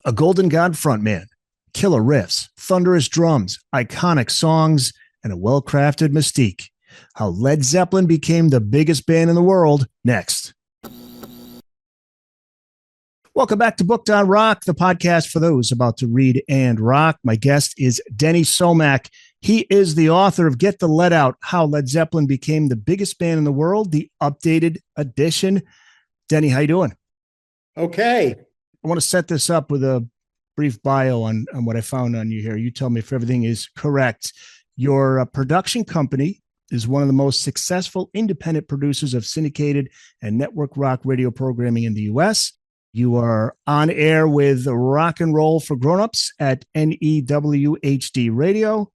A Golden God frontman, killer riffs, thunderous drums, iconic songs, and a well crafted mystique. How Led Zeppelin became the biggest band in the world, next. Welcome back to Booked on Rock, the podcast for those about to read and rock. My guest is Denny Somach. He is the author of Get the Lead Out, How Led Zeppelin Became the Biggest Band in the World, the updated edition. Denny, how you doing? Okay. I want to set this up with a brief bio on what I found on you here. You tell me if everything is correct. Your production company is one of the most successful independent producers of syndicated and network rock radio programming in the U.S. You are on air with Rock and Roll for Grownups at NEWHD Radio.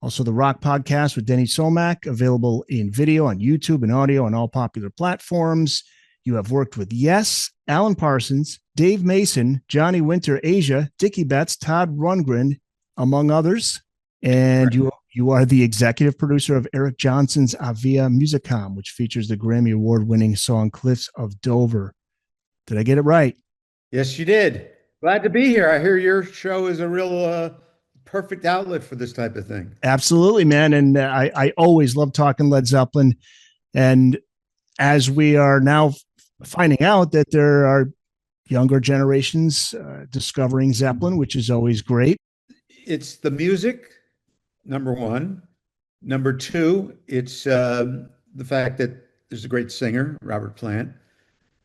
Also, the Rock Podcast with Denny Somach, available in video on YouTube and audio on all popular platforms. You have worked with Yes, Alan Parsons, Dave Mason, Johnny Winter, Asia, Dickie Betts, Todd Rundgren, among others. And you are the executive producer of Eric Johnson's Avia Musicom, which features the Grammy Award-winning song Cliffs of Dover. Did I get it right? Yes, you did. Glad to be here. I hear your show is a real perfect outlet for this type of thing. Absolutely, man. And I always love talking Led Zeppelin. And as we are now finding out that there are younger generations discovering Zeppelin, which is always great. It's the music, number one. Number two, it's the fact that there's a great singer, Robert Plant.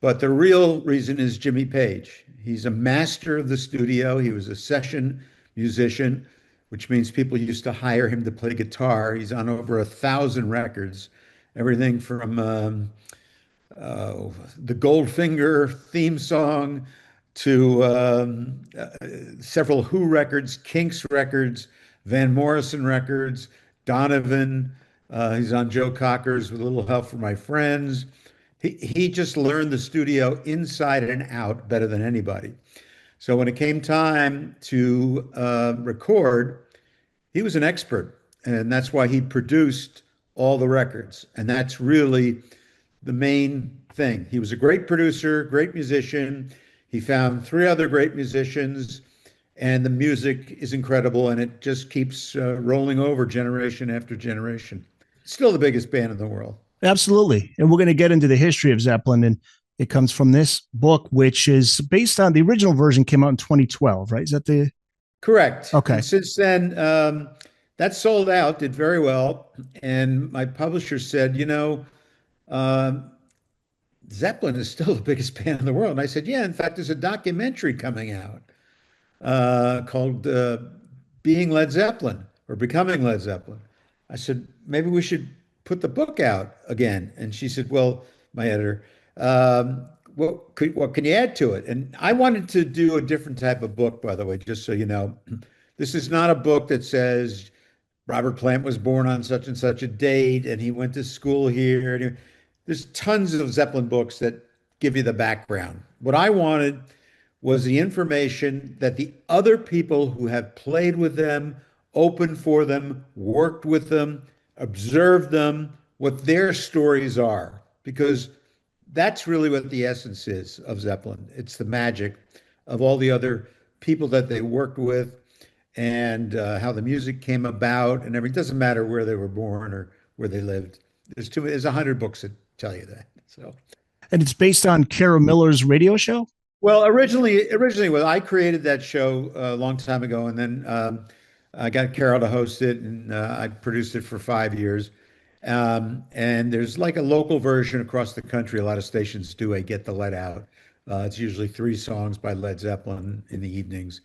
But the real reason is Jimmy Page. He's a master of the studio. He was a session musician, which means people used to hire him to play guitar. He's on over 1,000 records, everything from the Goldfinger theme song to several Who records, Kinks records, Van Morrison records, Donovan. He's on Joe Cocker's With a Little Help from My Friends. He just learned the studio inside and out better than anybody. So when it came time to record, he was an expert, and that's why he produced all the records. And that's really the main thing. He was a great producer, great musician. He found three other great musicians, and the music is incredible, and it just keeps rolling over generation after generation. Still the biggest band in the world. Absolutely. And we're going to get into the history of Zeppelin. And it comes from this book, which is based on the original version, came out in 2012, right? Is that the Correct? Okay. And since then, that sold out, did very well. And my publisher said, um, Zeppelin is still the biggest band in the world. And I said, yeah, in fact, there's a documentary coming out called Being Led Zeppelin or Becoming Led Zeppelin. I said, maybe we should put the book out again. And she said, well, my editor, what can you add to it? And I wanted to do a different type of book, by the way, just so you know. This is not a book that says Robert Plant was born on such and such a date and he went to school here. There's tons of Zeppelin books that give you the background. What I wanted was the information that the other people who have played with them, opened for them, worked with them, observed them, what their stories are, because that's really what the essence is of Zeppelin. It's the magic of all the other people that they worked with and how the music came about and everything. It doesn't matter where they were born or where they lived. There's 100 books that tell you that. So, and it's based on Kara Miller's radio show? well, originally, well, I created that show a long time ago, and then I got Carol to host it, and I produced it for 5 years. And there's like a local version across the country. A lot of stations do a Get the Let Out. It's usually three songs by Led Zeppelin in the evenings.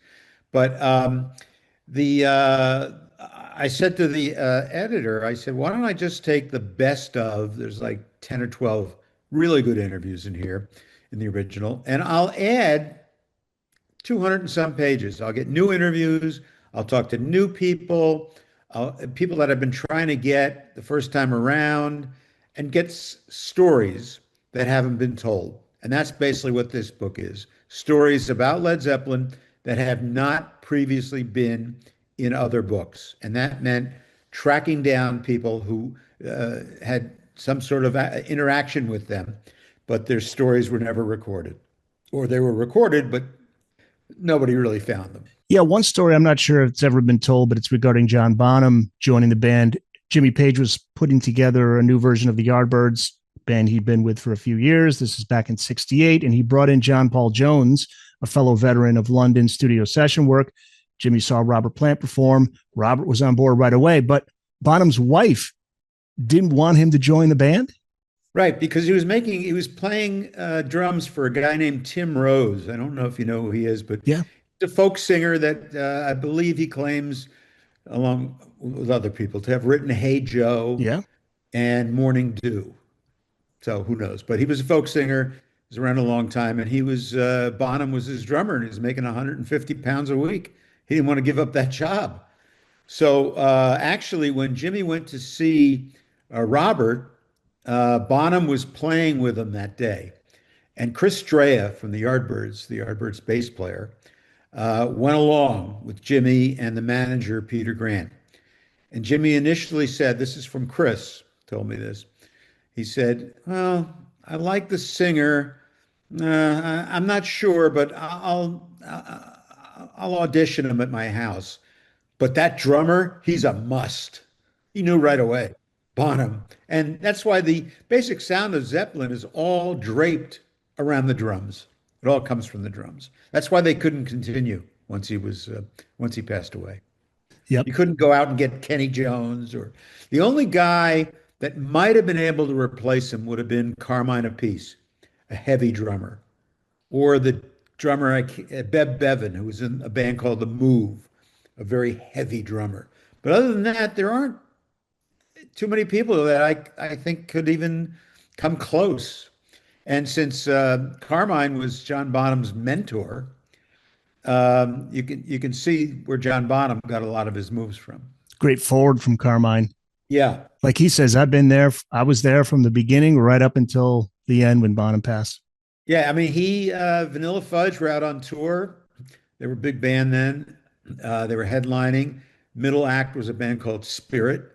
But the I said to the editor, I said, why don't I just take the best of, there's like 10 or 12 really good interviews in here in the original, and I'll add 200 and some pages. I'll get new interviews. I'll talk to new people, people that I've been trying to get the first time around, and get stories that haven't been told. And that's basically what this book is. Stories about Led Zeppelin that have not previously been in other books. And that meant tracking down people who had some sort of interaction with them, but their stories were never recorded. Or they were recorded, but nobody really found them. Yeah, one story I'm not sure if it's ever been told, but it's regarding John Bonham joining the band. Jimmy Page was putting together a new version of the Yardbirds, band he'd been with for a few years. This is back in '68, and he brought in John Paul Jones, a fellow veteran of London studio session work. Jimmy saw Robert Plant perform. Robert was on board right away, but Bonham's wife didn't want him to join the band. Right, because he was playing drums for a guy named Tim Rose. I don't know if you know who he is, but Yeah, he's a folk singer that I believe he claims, along with other people, to have written "Hey Joe" yeah, and "Morning Dew." So who knows? But he was a folk singer. He was around a long time, and he was Bonham was his drummer, and he was making 150 pounds a week. He didn't want to give up that job. So actually, when Jimmy went to see Robert, Bonham was playing with him that day. And Chris Strea from the Yardbirds bass player, went along with Jimmy and the manager, Peter Grant. And Jimmy initially said, this is from Chris, told me this. He said, well, I like the singer. I'm not sure, but I'll audition him at my house. But that drummer, he's a must. He knew right away, Bonham. And that's why the basic sound of Zeppelin is all draped around the drums. It all comes from the drums. That's why they couldn't continue once he passed away. yep. You couldn't go out and get Kenny Jones, or the only guy that might have been able to replace him would have been Carmine of Peace, a heavy drummer, or the drummer Beb Bevan, who was in a band called The Move, a very heavy drummer. But other than that, there aren't too many people that I think could even come close. And since Carmine was John Bonham's mentor, you can see where John Bonham got a lot of his moves from. Great forward from Carmine. Yeah, Like he says, I've been there. I was there from the beginning right up until the end when Bonham passed. yeah. I mean, Vanilla Fudge were out on tour. They were a big band then. They were headlining. Middle act was a band called Spirit.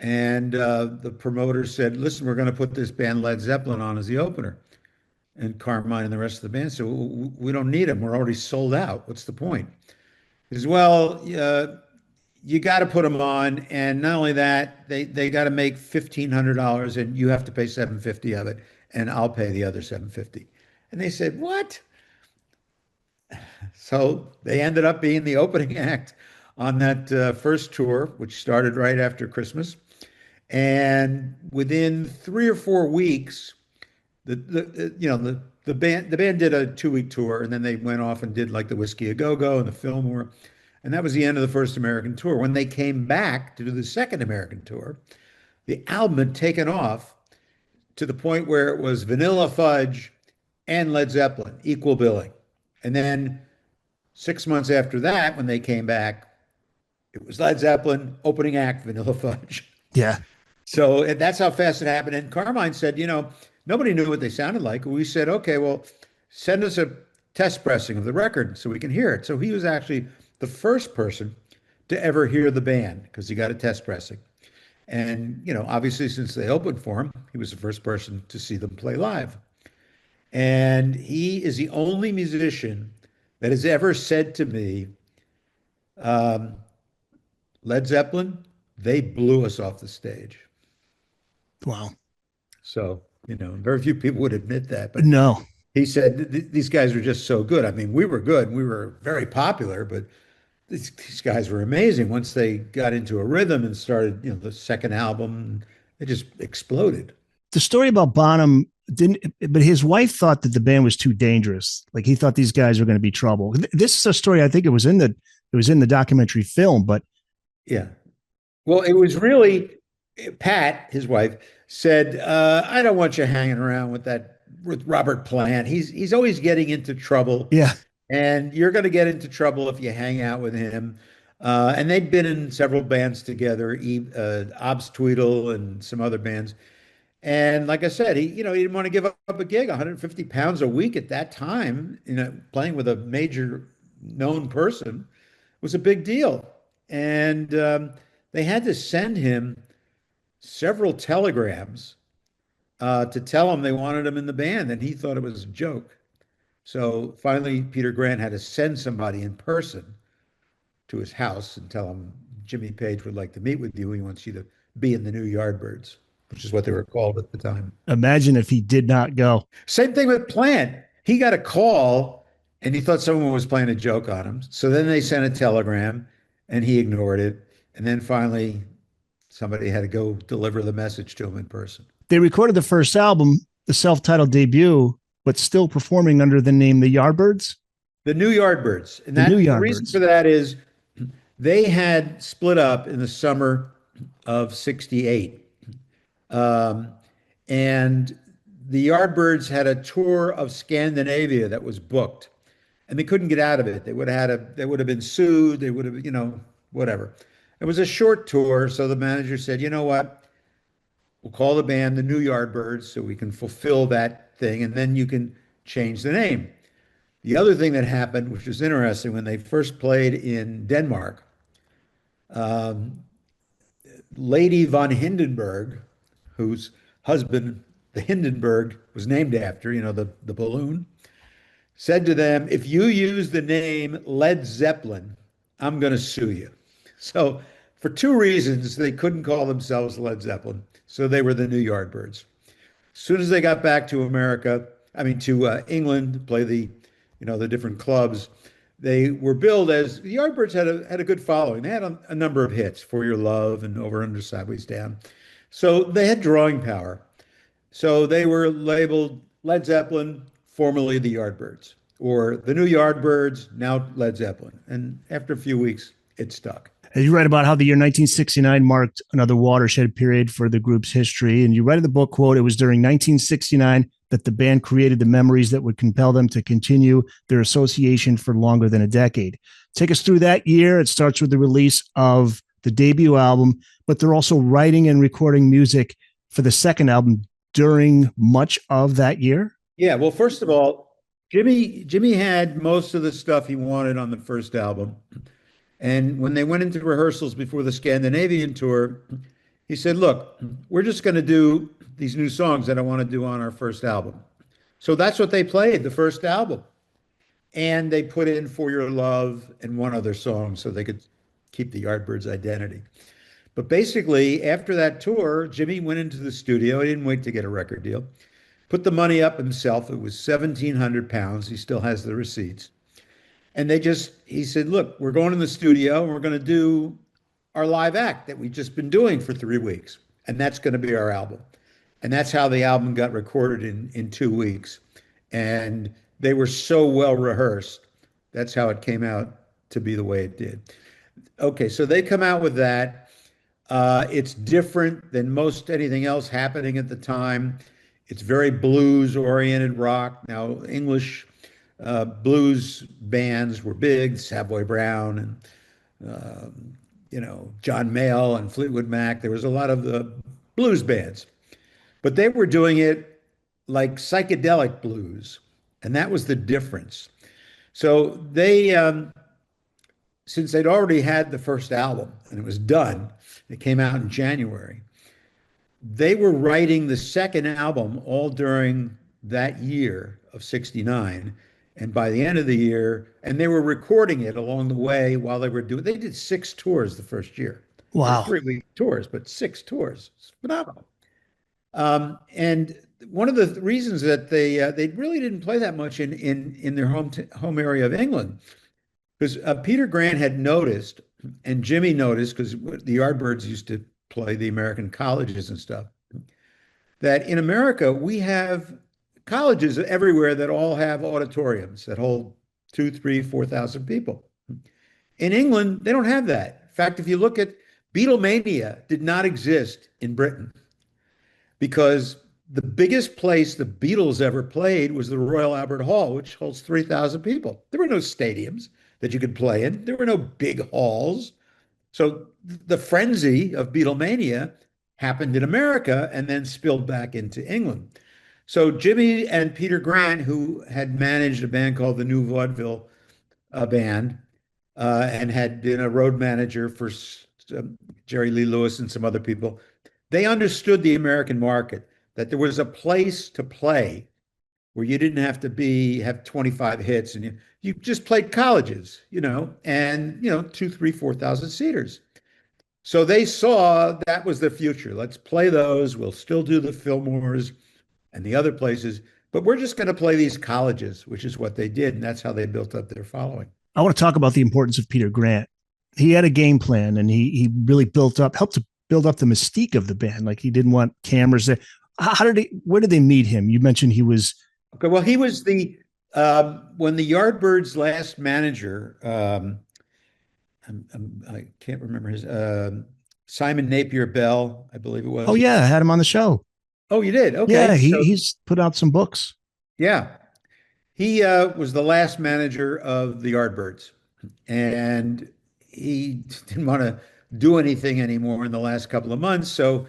And the promoter said, listen, we're going to put this band Led Zeppelin on as the opener. And Carmine and the rest of the band said, well, we don't need them. We're already sold out. What's the point? He says, well, you got to put them on. And not only that, they got to make $1,500 and you have to pay 750 of it. And I'll pay the other 750. And they said, what? So they ended up being the opening act on that first tour, which started right after Christmas. And within 3 or 4 weeks, the band did a 2 week tour, and then they went off and did like the Whiskey a Go Go and the Fillmore, and that was the end of the first American tour. When they came back to do the second American tour, the album had taken off to the point where it was Vanilla Fudge and Led Zeppelin equal billing, and then 6 months after that, when they came back, it was Led Zeppelin opening act, Vanilla Fudge. Yeah. So that's how fast it happened. And Carmine said, nobody knew what they sounded like. We said, okay, well, send us a test pressing of the record so we can hear it. So he was actually the first person to ever hear the band because he got a test pressing. And, obviously, since they opened for him, he was the first person to see them play live. And he is the only musician that has ever said to me, um, Led Zeppelin, they blew us off the stage. Wow. So, very few people would admit that, but No, he said these guys were just so good. I mean, we were good, we were very popular, but these guys were amazing. Once they got into a rhythm and started, the second album, it just exploded. the story about Bonham didn't, but his wife thought that the band was too dangerous. Like he thought these guys were going to be trouble. This is a story. I think it was in the documentary film, but Yeah. Well, it was really Pat, his wife, said, "I don't want you hanging around with Robert Plant. He's always getting into trouble, yeah, and you're going to get into trouble if you hang out with him." And they'd been in several bands together, Obs Tweedle and some other bands. And like I said, he didn't want to give up a gig, 150 pounds a week at that time, playing with a major known person was a big deal. And they had to send him several telegrams to tell him they wanted him in the band, and he thought it was a joke. So finally, Peter Grant had to send somebody in person to his house and tell him Jimmy Page would like to meet with you. He wants you to be in the new Yardbirds, which is what they were called at the time. Imagine if he did not go. Same thing with Plant. He got a call and he thought someone was playing a joke on him. So then they sent a telegram and he ignored it. And then finally, somebody had to go deliver the message to him in person. They recorded the first album, the self-titled debut, but still performing under the name The Yardbirds. The New Yardbirds. And The New the reason Yardbirds. for that is they had split up in the summer of 68. Um, and the Yardbirds had a tour of Scandinavia that was booked, and they couldn't get out of it. They would have been sued. They would have, whatever. It was a short tour, so the manager said, you know what? We'll call the band the New Yardbirds so we can fulfill that thing, and then you can change the name. The other thing that happened, which was interesting, when they first played in Denmark, um, Lady von Hindenburg, whose husband, the Hindenburg, was named after, the balloon, said to them, if you use the name Led Zeppelin, I'm going to sue you. So, for two reasons, they couldn't call themselves Led Zeppelin. So they were the New Yardbirds. As soon as they got back to America, I mean, to England, to play the different clubs, they were billed as the Yardbirds had a good following. They had a number of hits, For Your Love and Over Under Sideways Down. So they had drawing power. So they were labeled Led Zeppelin, formerly the Yardbirds, or the New Yardbirds, now Led Zeppelin. And after a few weeks, it stuck. And you write about how the year 1969 marked another watershed period for the group's history. And you write in the book, quote, it was during 1969 that the band created the memories that would compel them to continue their association for longer than a decade. Take us through that year. It starts with the release of the debut album, but they're also writing and recording music for the second album during much of that year. Yeah, well, first of all, Jimmy had most of the stuff he wanted on the first album. And when they went into rehearsals before the Scandinavian tour, he said, look, we're just going to do these new songs that I want to do on our first album. So that's what they played, the first album. And they put in For Your Love and one other song so they could keep the Yardbirds identity. But basically, after that tour, Jimmy went into the studio. He didn't wait to get a record deal. Put the money up himself. It was £1,700. He still has the receipts. And he said, look, we're going in the studio and we're going to do our live act that we've just been doing for 3 weeks. And that's going to be our album. And that's how the album got recorded in 2 weeks. And they were so well rehearsed. That's how it came out to be the way it did. Okay, so they come out with that. It's different than most anything else happening at the time. It's very blues-oriented rock. Now, English blues bands were big, Savoy Brown and John Mayall and Fleetwood Mac. There was a lot of the blues bands, but they were doing it like psychedelic blues, and that was the difference. So since they'd already had the first album and it was done, it came out in January. They were writing the second album all during that year of 69. And by the end of the year, and they were recording it along the way while they did 6 tours the first year. Wow. 3-week tours, but 6 tours. It's phenomenal. And one of the reasons that they really didn't play that much in their home area of England, because Peter Grant had noticed, and Jimmy noticed, because the Yardbirds used to play the American colleges and stuff, that in America we have colleges everywhere that all have auditoriums that hold 2, 3, 4,000 people. In England, they don't have that. In fact, if you look at Beatlemania, did not exist in Britain because the biggest place the Beatles ever played was the Royal Albert Hall, which holds 3,000 people. There were no stadiums that you could play in. There were no big halls. So the frenzy of Beatlemania happened in America and then spilled back into England. So Jimmy and Peter Grant, who had managed a band called the New Vaudeville Band and had been a road manager for Jerry Lee Lewis and some other people, they understood the American market, that there was a place to play where you didn't have to be have 25 hits and you just played colleges, and two, three, 4,000 seaters. So they saw that was the future. Let's play those. We'll still do the Fillmores and the other places, but we're just going to play these colleges, which is what they did, and that's how they built up their following. I want to talk about the importance of Peter Grant. He had a game plan, and he really helped to build up the mystique of the band. Like, he didn't want cameras there. Where did they meet him? You mentioned he was. Okay, well, he was the when the Yardbirds' last manager, I can't remember his Simon Napier Bell, I believe it Oh was. yeah, I had him on the show. Oh, you did? Yeah, Okay, so he's put out some books. yeah, he was the last manager of the Yardbirds, and he didn't want to do anything anymore in the last couple of months. So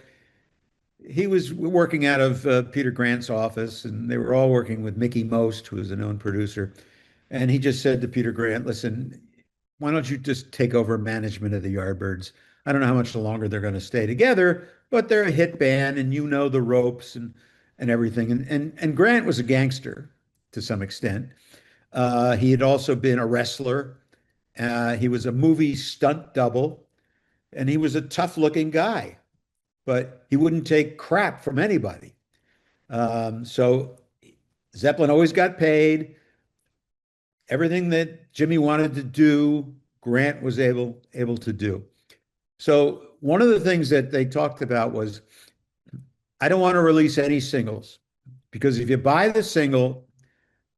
he was working out of Peter Grant's office, and they were all working with Mickey Most, who is a known producer. And he just said to Peter Grant, listen, why don't you just take over management of the Yardbirds? I don't know how much longer they're going to stay together, but they're a hit band and you know the ropes and everything. And Grant was a gangster to some extent. He had also been a wrestler. He was a movie stunt double, and he was a tough looking guy, but he wouldn't take crap from anybody. So Zeppelin always got paid. Everything that Jimmy wanted to do, Grant was able to do. So one of the things that they talked about was, I don't want to release any singles because if you buy the single,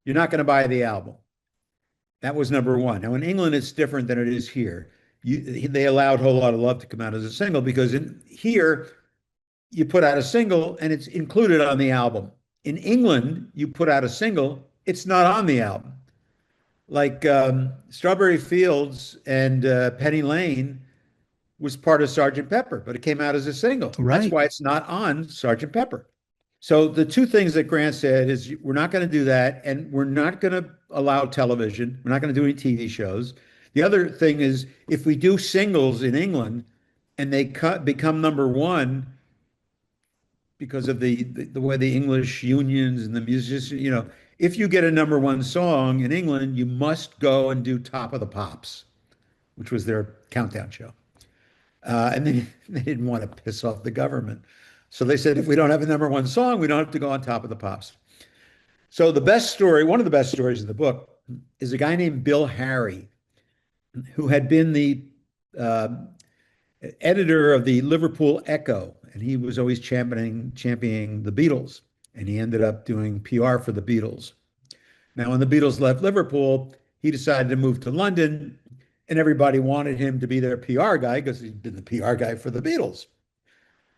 you're not going to buy the album. That was number one. Now in England, it's different than it is here. They allowed Whole Lot of Love to come out as a single because in here you put out a single and it's included on the album. In England, you put out a single, it's not on the album. Like Strawberry Fields and Penny Lane was part of Sergeant Pepper, but it came out as a single. That's Right. why it's not on Sergeant Pepper. So the two things that Grant said is we're not going to do that, and we're not going to allow television. We're not going to do any TV shows. The other thing is if we do singles in England and they become number one because of the way the English unions and the musicians, if you get a number one song in England, you must go and do Top of the Pops, which was their countdown show. And they didn't want to piss off the government. So they said, if we don't have a number one song, we don't have to go on Top of the Pops. So the best story, one of the best stories in the book, is a guy named Bill Harry, who had been the uh, editor of the Liverpool Echo, and he was always championing the Beatles, and he ended up doing PR for the Beatles. Now, when the Beatles left Liverpool, he decided to move to London, and everybody wanted him to be their PR guy because he'd been the PR guy for the Beatles.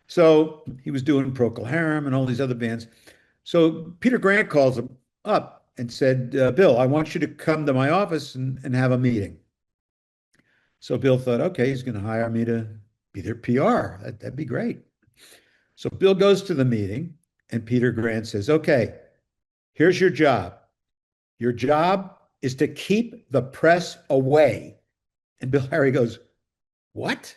So he was doing Procol Harum and all these other bands. So Peter Grant calls him up and said, Bill, I want you to come to my office and have a meeting. So Bill thought, okay, he's going to hire me to be their PR. That'd be great. So Bill goes to the meeting, and Peter Grant says, okay, here's your job. Your job is to keep the press away. And Bill Harry goes, what?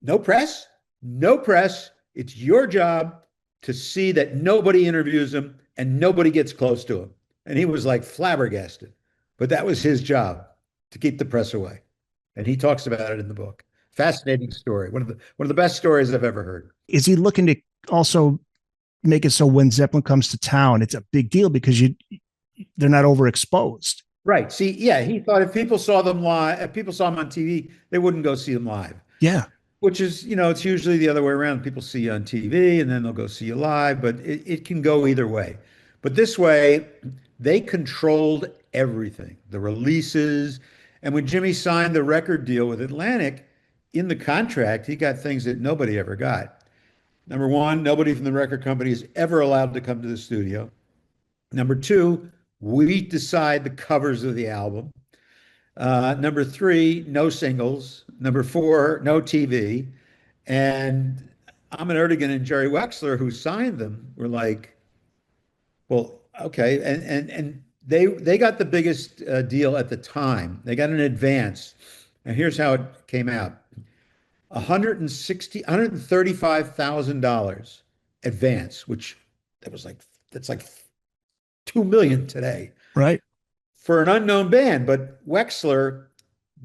No press? No press. It's your job to see that nobody interviews him and nobody gets close to him. And he was like flabbergasted. But that was his job, to keep the press away. And he talks about it in the book. Fascinating story. One of the best stories I've ever heard. Is he looking to also make it so when Zeppelin comes to town, it's a big deal because they're not overexposed? Right. See, yeah, he thought if people saw them live, if people saw them on TV, they wouldn't go see them live. Yeah. Which is, it's usually the other way around. People see you on TV and then they'll go see you live, but it can go either way. But this way, they controlled everything, the releases. And when Jimmy signed the record deal with Atlantic, in the contract, he got things that nobody ever got. Number one, nobody from the record company is ever allowed to come to the studio. Number two, we decide the covers of the album. Number three, no singles. Number four, no TV. And Ahmet Ertegun and Jerry Wexler, who signed them, were like, well, okay. And they got the biggest deal at the time. They got an advance. And here's how it came out. $135,000 advance, which that's like 2 million today Right. for an unknown band. But Wexler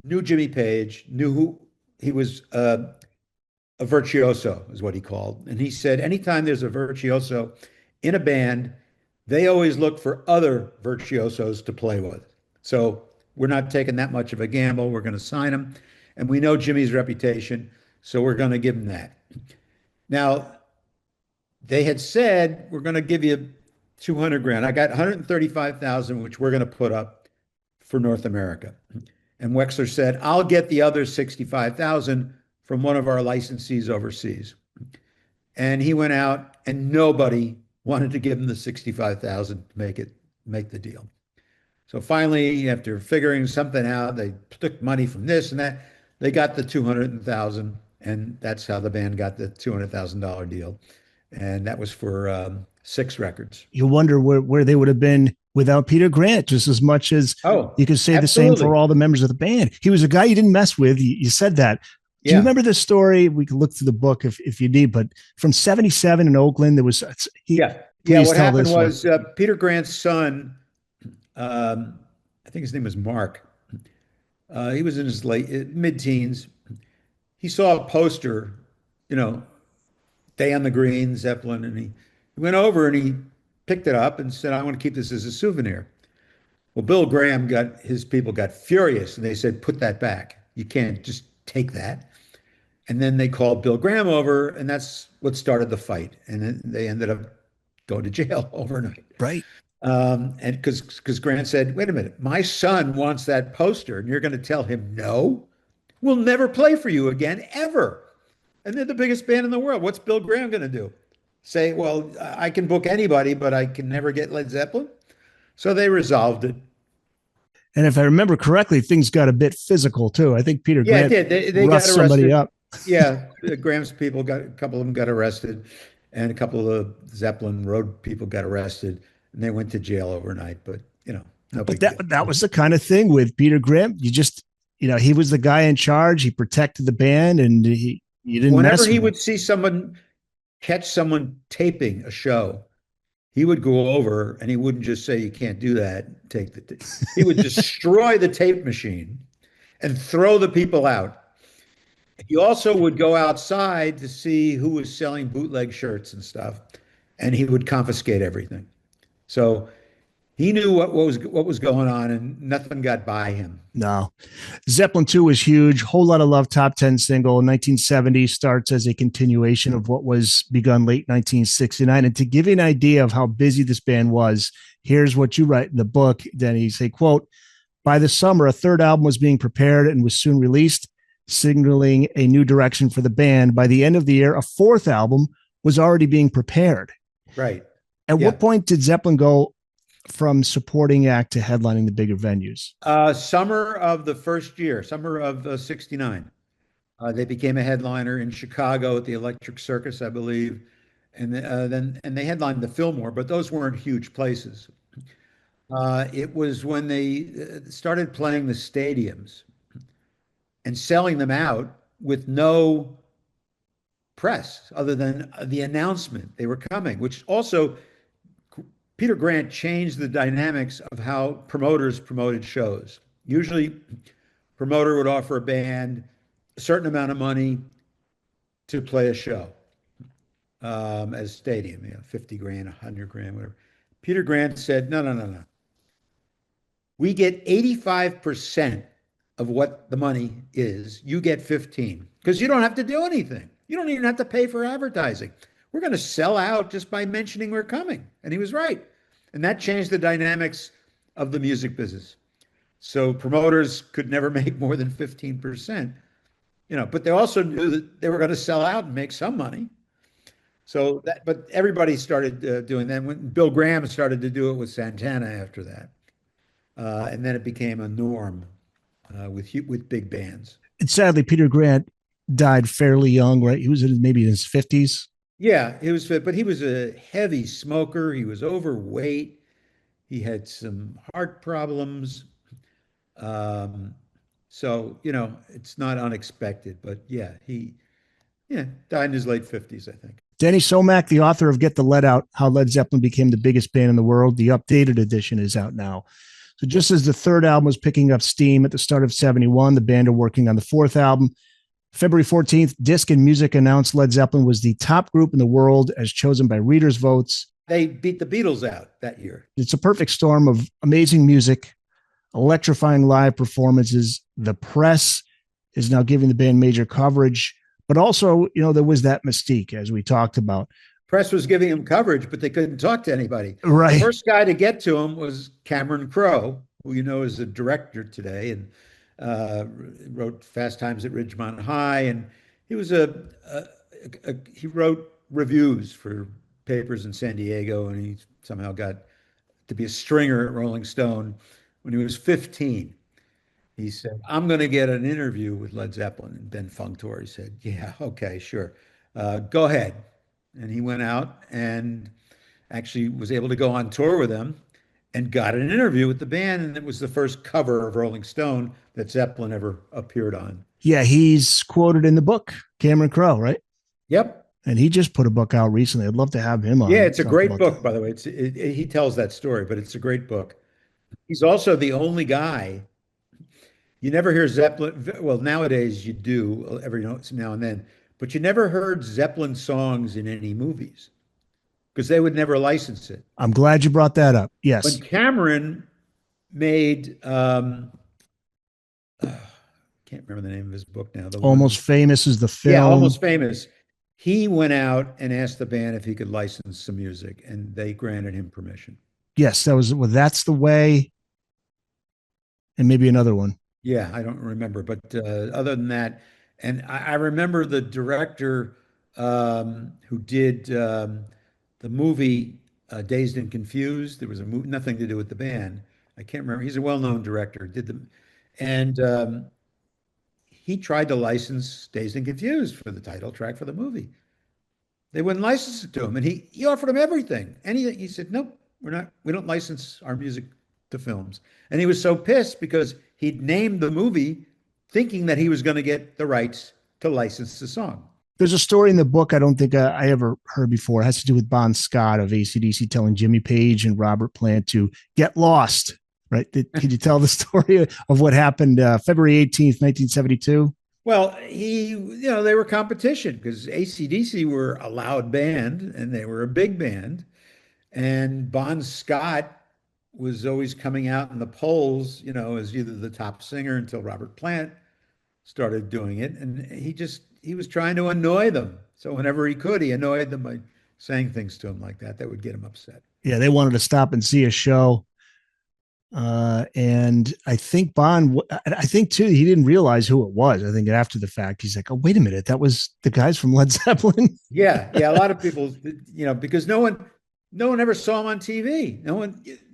knew Jimmy Page, knew who he was. A virtuoso is what he called. And he said, anytime there's a virtuoso in a band, they always look for other virtuosos to play with. So we're not taking that much of a gamble. We're going to sign him. And we know Jimmy's reputation. So we're going to give him that. Now, they had said, we're going to give you 200 grand. I got 135,000, which we're going to put up for North America. And Wexler said, I'll get the other 65,000 from one of our licensees overseas. And he went out and nobody wanted to give him the 65,000 to make the deal. So finally, after figuring something out, they took money from this and that. They got the 200,000, and that's how the band got the $200,000 deal. And that was for 6 records. You wonder where they would have been without Peter Grant, just as much as Oh, you could say the same absolutely. for all the members of the band. He was a guy you didn't mess with. You said that. Do you Yeah. remember this story? We could look through the book if you need, but from 77 in Oakland, there was, Yeah. Yeah. please What tell happened this one. was Peter Grant's son, I think his name was Mark. He was in his late mid-teens. He saw a poster, you know, Day on the Green, Zeppelin, and he went over and he picked it up and said, I want to keep this as a souvenir. Well, Bill Graham got his people got furious and they said, put that back. You can't just take that. And then they called Bill Graham over, and that's what started the fight. And then they ended up going to jail overnight. Right. And because Grant said, wait a minute, my son wants that poster, and you're going to tell him no? We'll never play for you again, ever. And they're the biggest band in the world. What's Bill Graham going to do? Say, well, I can book anybody, but I can never get Led Zeppelin? So they resolved it. And if I remember correctly, things got a bit physical too. I think Peter Yeah, it Grant did. They roughed got somebody arrested. up. Yeah, Graham's people got a couple of them got arrested, and a couple of the Zeppelin road people got arrested, and they went to jail overnight. But no But big that deal. that was the kind of thing with Peter Grant. You just, he was the guy in charge. He protected the band, and you didn't Whenever mess he with him. would see someone catch someone taping a show, he would go over and he wouldn't just say you can't do that. Take the. He would destroy the tape machine and throw the people out. He also would go outside to see who was selling bootleg shirts and stuff, and he would confiscate everything. So he knew what was going on, and nothing got by him. No. Zeppelin 2 was huge. Whole Lot of Love, top 10 single. 1970 starts as a continuation of what was begun late 1969. And to give you an idea of how busy this band was, here's what you write in the book, Denny. You say, quote, by the summer, a third album was being prepared and was soon released, signaling a new direction for the band. By the end of the year, a fourth album was already being prepared. Right. At Yeah. what point did Zeppelin go from supporting act to headlining the bigger venues? Summer of the first year, summer of '69. They became a headliner in Chicago at the Electric Circus, I believe, and then they headlined the Fillmore, but those weren't huge places. It was when they started playing the stadiums and selling them out with no press other than the announcement they were coming, which also Peter Grant changed the dynamics of how promoters promoted shows. Usually, promoter would offer a band a certain amount of money to play a show as stadium, 50 grand, 100 grand, whatever. Peter Grant said, no, no, no, no. We get 85% of what the money is. You get 15 because you don't have to do anything. You don't even have to pay for advertising. We're going to sell out just by mentioning we're coming. And he was right. And that changed the dynamics of the music business. So promoters could never make more than 15%, but they also knew that they were going to sell out and make some money. So but everybody started doing that. When Bill Graham started to do it with Santana after that. And then it became a norm with big bands. And sadly, Peter Grant died fairly young, right? He was maybe in his 50s. Yeah, he was fit, but he was a heavy smoker. He was overweight. He had some heart problems. Um, so, it's not unexpected, but yeah, he died in his late 50s, I think. Denny Somach, the author of Get the Lead Out, How Led Zeppelin Became the Biggest Band in the World. The updated edition is out now. So just as the third album was picking up steam at the start of 71, the band are working on the fourth album. February 14th, Disc and Music announced Led Zeppelin was the top group in the world as chosen by readers' votes. They beat the Beatles out that year. It's a perfect storm of amazing music, electrifying live performances. The press is now giving the band major coverage, but also, there was that mystique, as we talked about. Press was giving him coverage, but they couldn't talk to anybody. Right. The first guy to get to him was Cameron Crowe, who is a director today and wrote Fast Times at Ridgemont High, and he was he wrote reviews for papers in San Diego, and he somehow got to be a stringer at Rolling Stone when he was 15. He said, "I'm going to get an interview with Led Zeppelin." And Ben Functor said, "Yeah, okay, sure. Go ahead." And he went out and actually was able to go on tour with them and got an interview with the band. And it was the first cover of Rolling Stone that Zeppelin ever appeared on. Yeah, he's quoted in the book, Cameron Crowe, right? Yep. And he just put a book out recently. I'd love to have him on. Yeah, it's a great book, by the way. He tells that story, but it's a great book. He's also the only guy. You never hear Zeppelin. Well, nowadays you do every now and then, but you never heard Zeppelin songs in any movies because they would never license it. I'm glad you brought that up. Yes. When Cameron made, can't remember the name of his book now. Almost Famous is the film. Yeah, Almost Famous. He went out and asked the band if he could license some music, and they granted him permission. Yes, That's the Way, and maybe another one. Yeah, I don't remember, but other than that, and I remember the director who did the movie Dazed and Confused. There was a movie, nothing to do with the band. I can't remember. He's a well-known director. And he tried to license Dazed and Confused for the title track for the movie. They wouldn't license it to him, and he offered him everything. Anything. He said, "Nope, we don't license our music to films." And he was so pissed because he'd named the movie thinking that he was going to get the rights to license the song. There's a story in the book I don't think I ever heard before. It has to do with Bon Scott of AC/DC telling Jimmy Page and Robert Plant to get lost, right? Could you tell the story of what happened February 18th, 1972? Well, they were competition because AC/DC were a loud band and they were a big band. And Bon Scott was always coming out in the polls, as either the top singer until Robert Plant started doing it. And he was trying to annoy them. So whenever he could, he annoyed them by saying things to him like that would get him upset. Yeah, they wanted to stop and see a show. And I think too, he didn't realize who it was. I think after the fact, he's like, "Oh, wait a minute. That was the guys from Led Zeppelin." Yeah. A lot of people, because no one ever saw them on TV.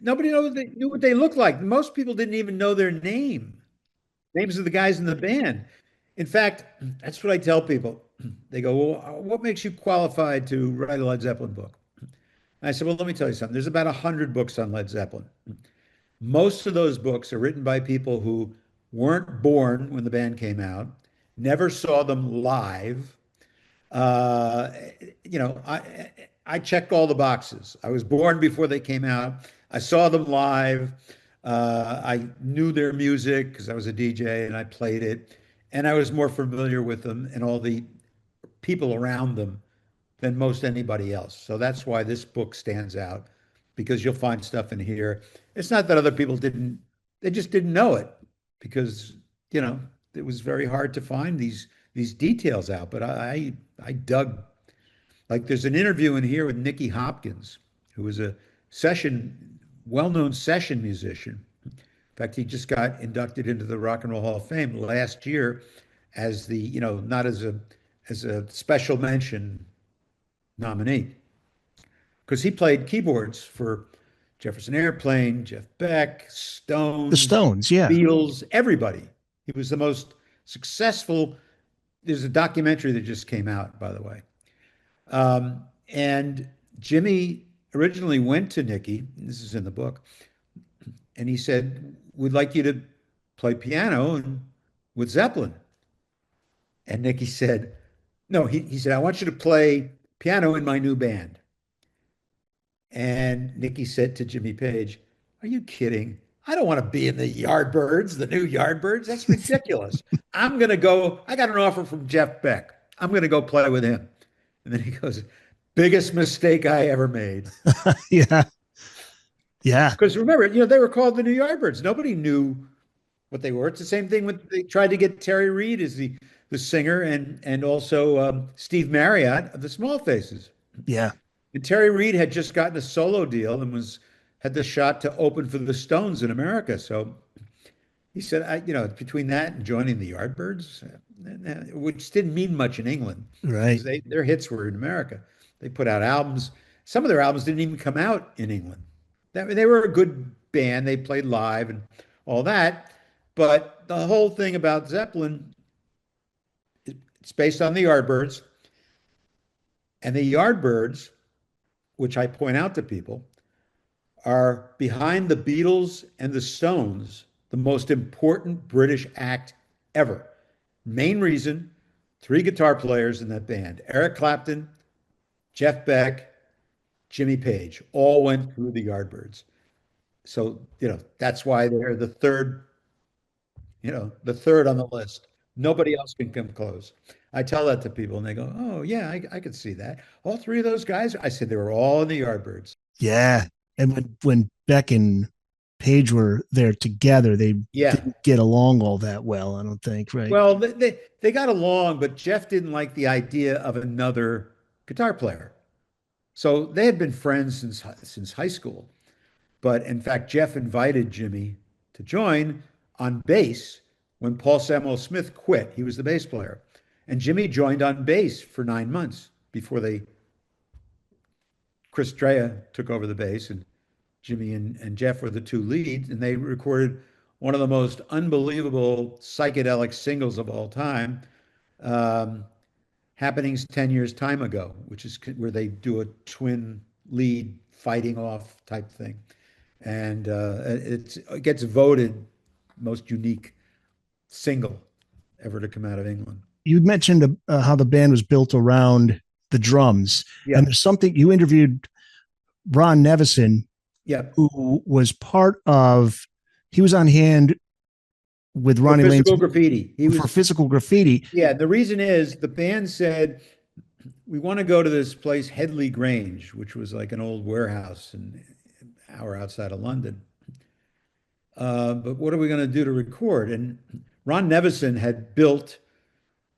Nobody knew what they looked like. Most people didn't even know their names of the guys in the band. In fact, that's what I tell people. They go, "Well, what makes you qualified to write a Led Zeppelin book?" And I said, "Well, let me tell you something. There's about 100 books on Led Zeppelin. Most of those books are written by people who weren't born when the band came out, never saw them live. Uh, I checked all the boxes. I was born before they came out. I saw them live. I knew their music because I was a DJ and I played it. And I was more familiar with them and all the people around them than most anybody else. So that's why this book stands out because you'll find stuff in here. It's not that other people they just didn't know it because, it was very hard to find these details out. But I dug, like there's an interview in here with Nicky Hopkins, who was a well-known session musician. In fact, he just got inducted into the Rock and Roll Hall of Fame last year as not as a special mention nominee. Because he played keyboards for Jefferson Airplane, Jeff Beck, Stones, the Stones, yeah, Beatles, everybody. He was the most successful. There's a documentary that just came out, by the way. And Jimmy originally went to Nicky, this is in the book, and he said, "We'd like you to play piano with Zeppelin." And Nicky said, "No," he said, "I want you to play piano in my new band. And Nicky said to Jimmy Page, "Are you kidding? I don't want to be in the Yardbirds, the new Yardbirds. That's ridiculous. I'm going to go. I got an offer from Jeff Beck. I'm going to go play with him." And then he goes, "Biggest mistake I ever made." Yeah. Yeah. Because remember, they were called the New Yardbirds. Nobody knew what they were. It's the same thing when they tried to get Terry Reid as the singer and also Steve Marriott of the Small Faces. Yeah. And Terry Reid had just gotten a solo deal and was had the shot to open for the Stones in America. So he said, between that and joining the Yardbirds, which didn't mean much in England Right. because their hits were in America. They put out albums. Some of their albums didn't even come out in England. They were a good band. They played live and all that. But the whole thing about Zeppelin, it's based on the Yardbirds. And the Yardbirds, which I point out to people, are behind the Beatles and the Stones, the most important British act ever. Main reason, three guitar players in that band: Eric Clapton, Jeff Beck, Jimmy Page, all went through the Yardbirds. So, that's why they're the third on the list. Nobody else can come close. I tell that to people and they go, "Oh, yeah, I could see that. All three of those guys." I said they were all in the Yardbirds. Yeah. And when Beck and Page were there together, they Yeah. didn't get along all that well, I don't think, right? Well, they got along, but Jeff didn't like the idea of another guitar player. So they had been friends since high school. But in fact, Jeff invited Jimmy to join on bass when Paul Samuel Smith quit. He was the bass player. And Jimmy joined on bass for 9 months before Chris Drea took over the bass, and Jimmy and Jeff were the two leads, and they recorded one of the most unbelievable psychedelic singles of all time, um, Happenings 10 Years Time Ago, which is where they do a twin lead fighting off type thing. And it gets voted most unique single ever to come out of England. You mentioned how the band was built around the drums. Yeah. And there's something you interviewed Ron Nevison, Yeah. who was part of, he was on hand with For Ronnie Lane's physical graffiti. for physical graffiti. Yeah. The reason is the band said, "We want to go to this place, Headley Grange," which was like an old warehouse an hour outside of London. But what are we going to do to record? And Ron Nevison had built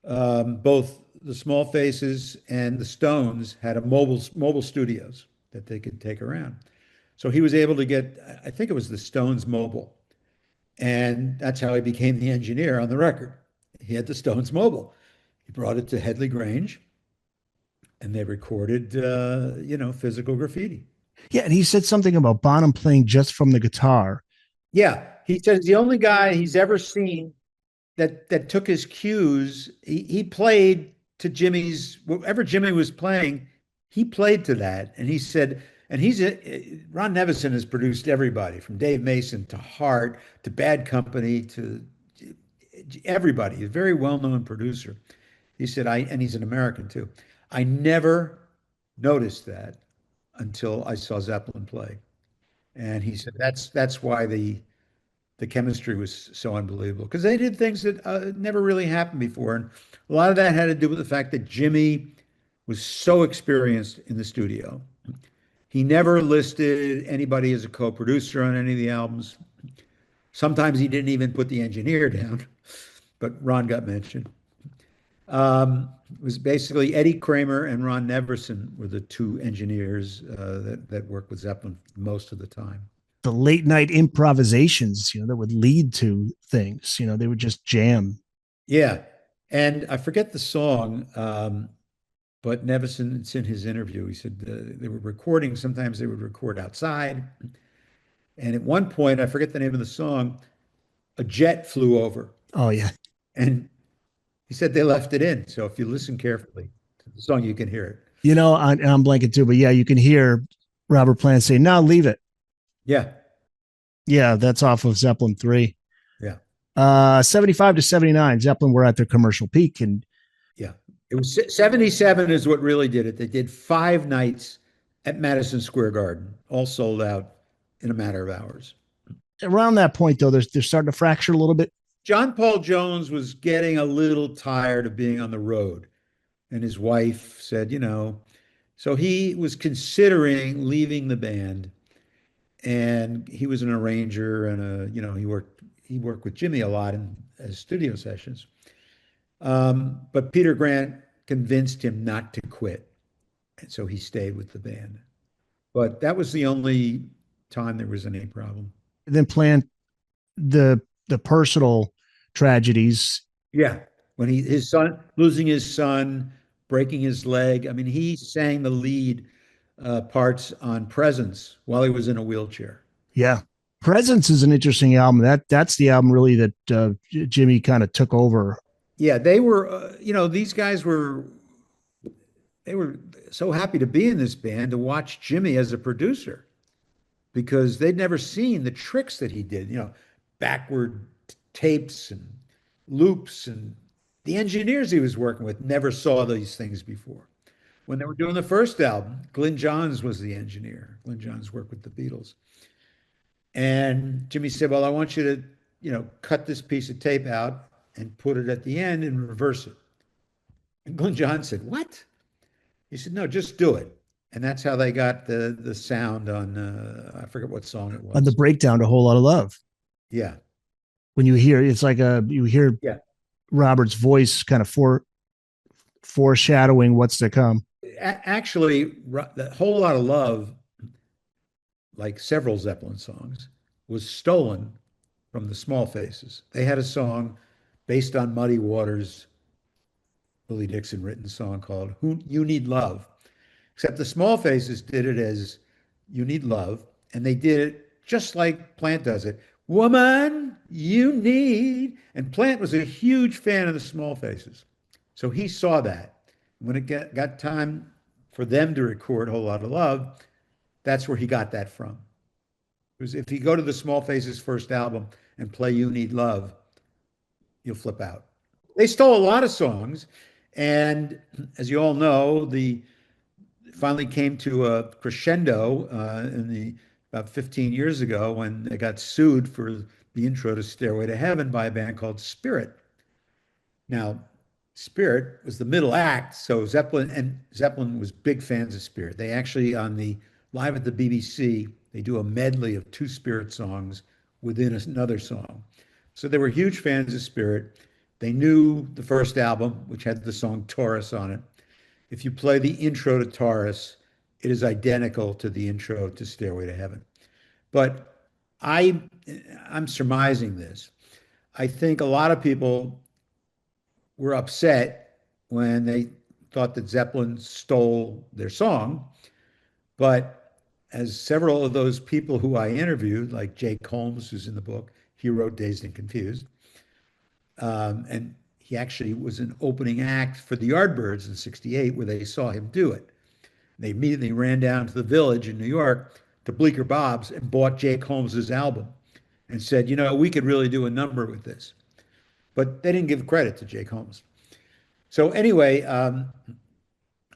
both the Small Faces and the Stones had a mobile studios that they could take around. So he was able to get, I think it was the Stones mobile. And that's how he became the engineer on the record. He had the Stones mobile. He brought it to Headley Grange and they recorded, physical graffiti. Yeah, and he said something about Bonham playing just from the guitar. Yeah. He says the only guy he's ever seen that took his cues, he played to Jimmy's, whatever Jimmy was playing, he played to that. And he said, and Ron Nevison has produced everybody from Dave Mason to Hart to Bad Company to everybody. He's a very well-known producer. He said, and he's an American too. I never noticed that until I saw Zeppelin play. And he said, that's why the chemistry was so unbelievable because they did things that never really happened before. And a lot of that had to do with the fact that Jimmy was so experienced in the studio. He never listed anybody as a co-producer on any of the albums. Sometimes he didn't even put the engineer down, but Ron got mentioned. It was basically Eddie Kramer and Ron Nevison were the two engineers that worked with Zeppelin most of the time. The late night improvisations, that would lead to things, they would just jam. Yeah. And I forget the song, but Nevison, it's in his interview. He said they were recording. Sometimes they would record outside. And at one point, I forget the name of the song, a jet flew over. Oh, yeah. And he said they left it in. So if you listen carefully to the song, you can hear it. I'm blanking too, but yeah, you can hear Robert Plant say, "No, leave it." Yeah. Yeah, that's off of Zeppelin 3. Yeah. 75 to 79, Zeppelin were at their commercial peak. And yeah, It was 77 is what really did it. They did 5 nights at Madison Square Garden, all sold out in a matter of hours. Around that point, though, they're starting to fracture a little bit. John Paul Jones was getting a little tired of being on the road, and his wife said, so he was considering leaving the band, and he was an arranger and he worked with Jimmy a lot in as studio sessions. But Peter Grant convinced him not to quit, and so he stayed with the band. But that was the only time there was any problem. And then plan the personal tragedies. Yeah, when his son losing his son, breaking his leg. I mean, he sang the lead parts on Presence while he was in a wheelchair. Yeah. Presence is an interesting album. That's the album really that Jimmy kind of took over. Yeah, they were. These guys were. They were so happy to be in this band to watch Jimmy as a producer because they'd never seen the tricks that he did. Backward tapes and loops, and the engineers he was working with never saw these things before. When they were doing the first album, Glyn Johns was the engineer. Glyn Johns worked with the Beatles. And Jimmy said, well, I want you to, cut this piece of tape out and put it at the end and reverse it. And Glyn Johns said, what? He said, no, just do it. And that's how they got the sound on, I forget what song it On the was. breakdown to Whole Lot of Love. Yeah. When you hear, it's like you hear Yeah. Robert's voice kind of foreshadowing what's to come. Actually, the Whole Lot of Love, like several Zeppelin songs, was stolen from the Small Faces. They had a song based on Muddy Waters' Willie Dixon written song called You Need Love. Except the Small Faces did it as You Need Love, and they did it just like Plant does it. Woman, you need. And Plant was a huge fan of the Small Faces. So he saw that. When it got time for them to record Whole Lot of Love, that's where he got that from. Because if you go to the Small Faces' first album and play You Need Love, you'll flip out. They stole a lot of songs. And as you all know, the finally came to a crescendo in the about 15 years ago when they got sued for the intro to Stairway to Heaven by a band called Spirit. Now, Spirit was the middle act, so Zeppelin was big fans of Spirit. They actually on the live at the BBC, they do a medley of two Spirit songs within another song. So they were huge fans of Spirit. They knew the first album, which had the song Taurus on it. If you play the intro to Taurus, it is identical to the intro to Stairway to Heaven. But I'm surmising this. I think a lot of people were upset when they thought that Zeppelin stole their song. But as several of those people who I interviewed, like Jake Holmes, who's in the book, he wrote Dazed and Confused. And he actually was an opening act for the Yardbirds in '68, where they saw him do it. They immediately ran down to the Village in New York to Bleecker Bob's and bought Jake Holmes's album and said, we could really do a number with this. But they didn't give credit to Jake Holmes. So anyway,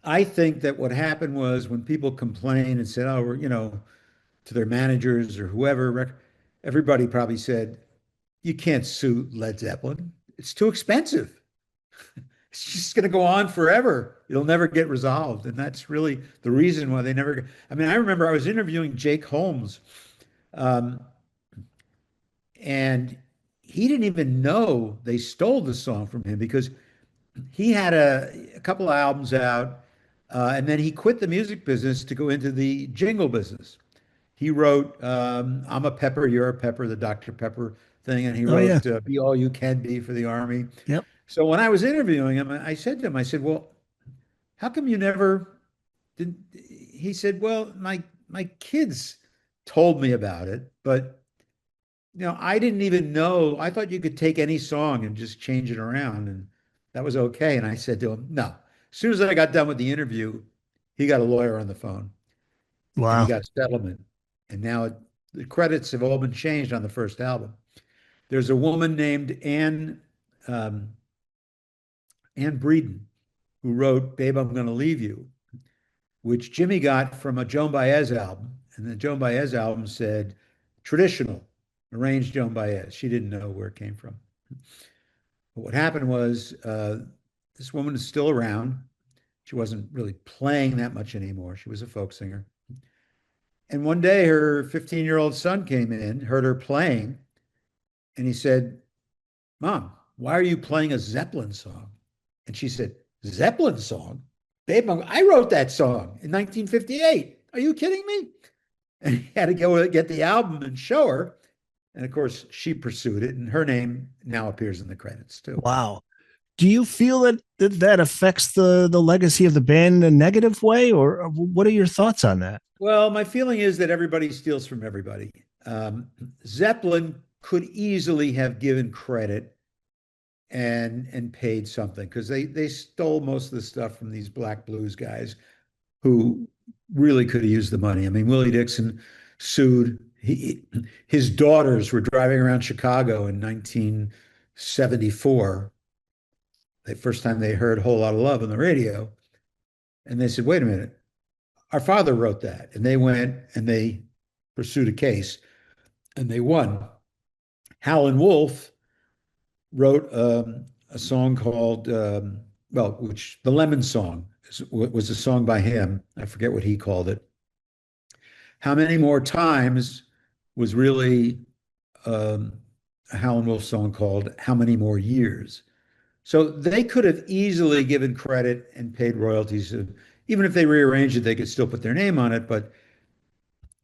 I think that what happened was when people complained and said, oh, to their managers or whoever, everybody probably said, you can't sue Led Zeppelin. It's too expensive. It's just going to go on forever. It'll never get resolved. And that's really the reason why they never. I mean, I remember I was interviewing Jake Holmes, um, and he didn't even know they stole the song from him because he had a couple of albums out, and then he quit the music business to go into the jingle business. He wrote I'm a Pepper, You're a Pepper, the Dr. Pepper thing, and he Oh yeah. wrote Be All You Can Be for the Army. Yep. So when I was interviewing him, I said to him, I said, well, how come you never didn't? He said, well, my kids told me about it, but I didn't even know. I thought you could take any song and just change it around, and that was okay. And I said to him, no. As soon as I got done with the interview, he got a lawyer on the phone and he Wow. got a settlement. And now the credits have all been changed on the first album. There's a woman named um, Ann Breeden, who wrote Babe, I'm Gonna Leave You, which Jimmy got from a Joan Baez album. And the Joan Baez album said traditional, arranged Joan Baez. She didn't know where it came from. But what happened was this woman is still around. She wasn't really playing that much anymore. She was a folk singer. And one day her 15-year-old son came in, heard her playing, and he said, Mom, why are you playing a Zeppelin song? And she said, Zeppelin song? Babe, I wrote that song in 1958. Are you kidding me? And he had to go get the album and show her. And of course, she pursued it, and her name now appears in the credits too. Wow. Do you feel that affects the legacy of the band in a negative way, or what are your thoughts on that? Well, my feeling is that everybody steals from everybody. Zeppelin could easily have given credit and paid something because they stole most of the stuff from these black blues guys who really could have used the money. I mean, Willie Dixon sued. His daughters were driving around Chicago in 1974, the first time they heard Whole Lot of Love on the radio. And they said, wait a minute, our father wrote that. And they went and they pursued a case and they won. Howlin' Wolf wrote a song called, which the Lemon Song was a song by him. I forget what he called it. How Many More Times was really a Howlin' Wolf song called How Many More Years. So they could have easily given credit and paid royalties. Even if they rearranged it, they could still put their name on it. But,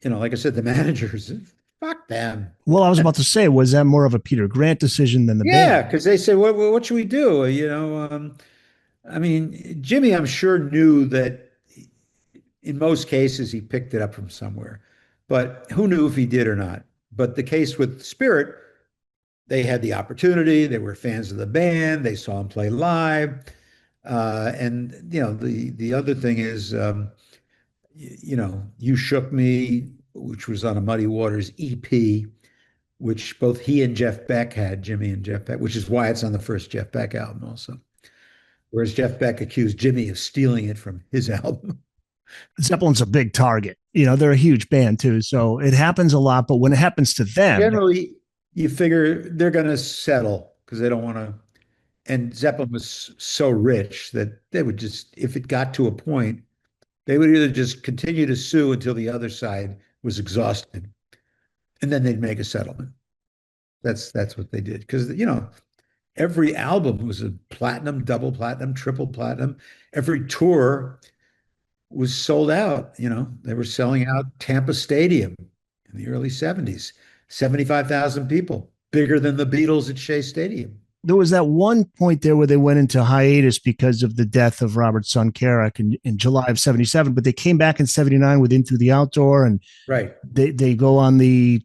like I said, the managers, fuck them. Well, I was about to say, was that more of a Peter Grant decision than the Yeah, band? because they said, what should we do? I mean, Jimmy, I'm sure knew that in most cases he picked it up from somewhere, but who knew if he did or not? But the case with Spirit, they had the opportunity. They were fans of the band. They saw him play live. And the other thing is, You Shook Me, which was on a Muddy Waters EP, which both he and Jeff Beck had, Jimmy and Jeff Beck, which is why it's on the first Jeff Beck album also. Whereas Jeff Beck accused Jimmy of stealing it from his album. Zeppelin's a big target. They're a huge band too. So it happens a lot, but when it happens to them, Generally, you figure they're going to settle because they don't want to. And Zeppelin was so rich that they would just, if it got to a point, they would either just continue to sue until the other side was exhausted, and then they'd make a settlement. That's what they did because every album was a platinum, double platinum, triple platinum. Every tour was sold out. They were selling out Tampa Stadium in the early 70s, 75,000 people, bigger than the Beatles at Shea Stadium. there was that one point there where they went into hiatus because of the death of Robert's son Carrick in July of 77, but they came back in 79 with In Through the Outdoor, and Right. they go on the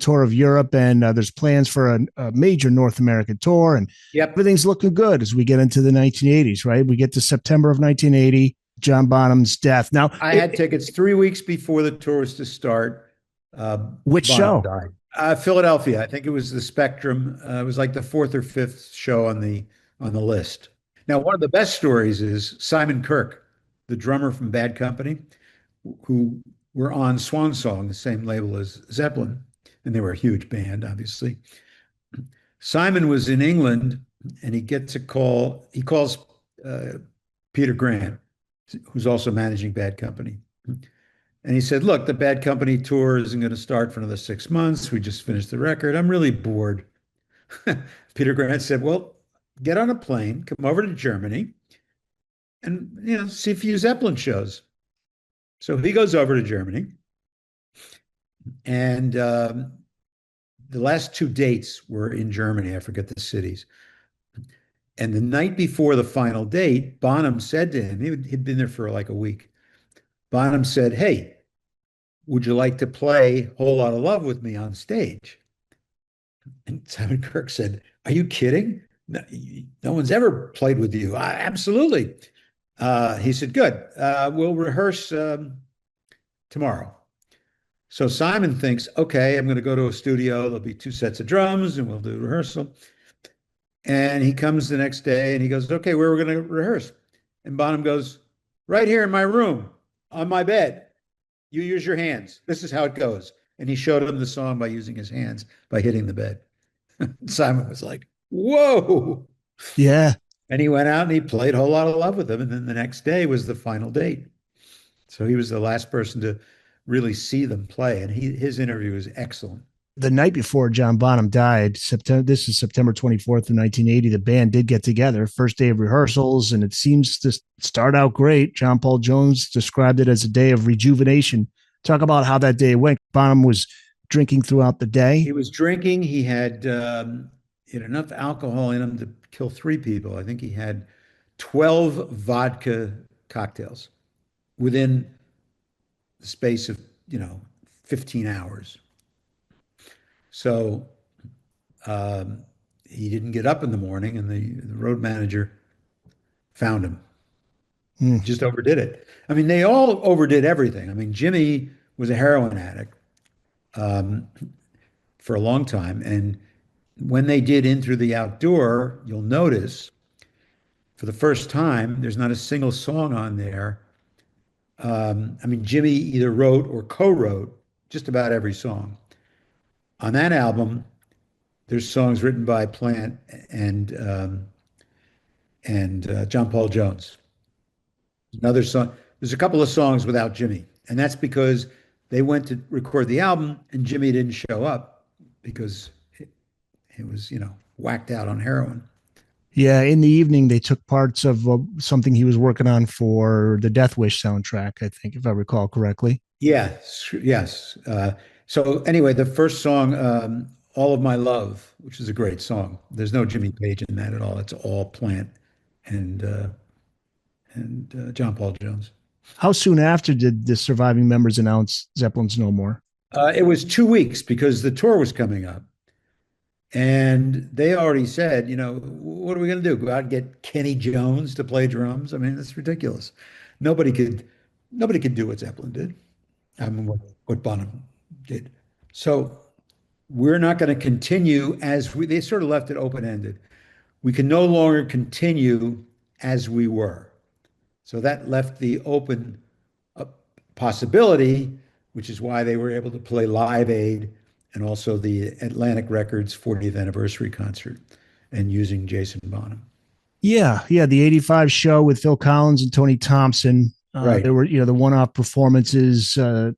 tour of Europe, and there's plans for a major North American tour, and Yep. everything's looking good as we get into the 1980s, right? We get to September of 1980, John Bonham's death. Now, I had tickets 3 weeks before the tour was to start. Which Bonham show? died. Philadelphia. I think it was the Spectrum. It was like the fourth or fifth show on the list. Now, one of the best stories is Simon Kirke, the drummer from Bad Company, who were on Swan Song, the same label as Zeppelin, and they were a huge band, obviously. Simon was in England, and he gets a call. He calls Peter Grant, who's also managing Bad Company. And he said, look, the Bad Company tour isn't going to start for another 6 months. We just finished the record. I'm really bored. Peter Grant said, well, get on a plane, come over to Germany, and see a few Zeppelin shows. So he goes over to Germany. And the last two dates were in Germany. I forget the cities. And the night before the final date, Bonham said to him, he'd been there for like a week. Bonham said, hey, would you like to play Whole Lot of Love with me on stage? And Simon Kirke said, are you kidding? No one's ever played with you. Absolutely. He said, good. We'll rehearse tomorrow. So Simon thinks, okay, I'm going to go to a studio. There'll be two sets of drums and we'll do rehearsal. And he comes the next day and he goes, okay, where we're going to rehearse. And Bonham goes, right here in my room, on my bed. You use your hands. This is how it goes. And he showed him the song by using his hands, by hitting the bed. Simon was like, whoa. Yeah. And he went out and he played a whole lot of love with him. And then the next day was the final date. So he was the last person to really see them play. And his interview was excellent. The night before John Bonham died, this is September 24th of 1980, the band did get together, first day of rehearsals, and it seems to start out great. John Paul Jones described it as a day of rejuvenation. Talk about how that day went. Bonham was drinking throughout the day. He was drinking. He had enough alcohol in him to kill three people. I think he had 12 vodka cocktails within the space of, 15 hours. So he didn't get up in the morning, and the road manager found him. Mm. Just overdid it. I mean, they all overdid everything. I mean, Jimmy was a heroin addict um, for a long time. And when they did In Through the Outdoor, you'll notice for the first time, there's not a single song on there. I mean, Jimmy either wrote or co-wrote just about every song. On that album, there's songs written by Plant and John Paul Jones. Another song. There's a couple of songs without Jimmy, and that's because they went to record the album and Jimmy didn't show up because he was, whacked out on heroin. Yeah, in the evening, they took parts of something he was working on for the Death Wish soundtrack, I think, if I recall correctly. Yes, yes. So anyway, the first song, "All of My Love," which is a great song. There's no Jimmy Page in that at all. It's all Plant and John Paul Jones. How soon after did the surviving members announce Zeppelin's no more? It was 2 weeks because the tour was coming up. And they already said, what are we going to do? Go out and get Kenny Jones to play drums? I mean, that's ridiculous. Nobody could, nobody could do what Zeppelin did. I mean, what Bonham did. So we're not going to continue they sort of left it open-ended. We can no longer continue as we were. So that left the open possibility, which is why they were able to play Live Aid and also the Atlantic Records 40th anniversary concert and using Jason Bonham. Yeah, yeah, the '85 show with Phil Collins and Tony Thompson. Right. There were, the one-off performances. Yeah,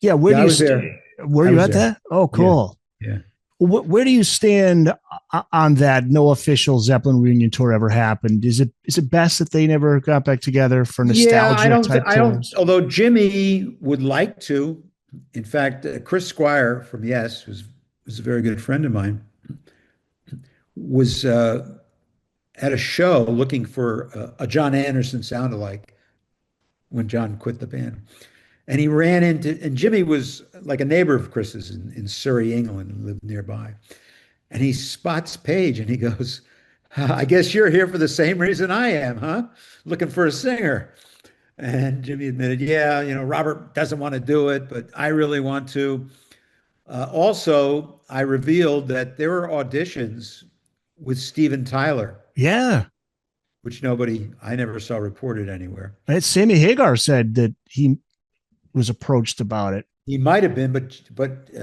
Yeah, I was there. Were I you was at there. that? Oh, Yeah. cool. Yeah. Where do you stand on that? No official Zeppelin reunion tour ever happened. Is it best that they never got back together for Yeah, nostalgia type I don't, tours? although Jimmy would like to. In fact, Chris Squire from Yes, was a very good friend of mine, was at a show looking for a John Anderson sound-alike when John quit the band. And he ran into, and Jimmy was like a neighbor of Chris's in Surrey, England, and lived nearby. And he spots Page and he goes, I guess you're here for the same reason I am, huh? Looking for a singer. And Jimmy admitted, yeah, Robert doesn't want to do it, but I really want to. Also, I revealed that there were auditions with Steven Tyler, Yeah, which I never saw reported anywhere. Sammy Hagar said that he was approached about it. He might have been, but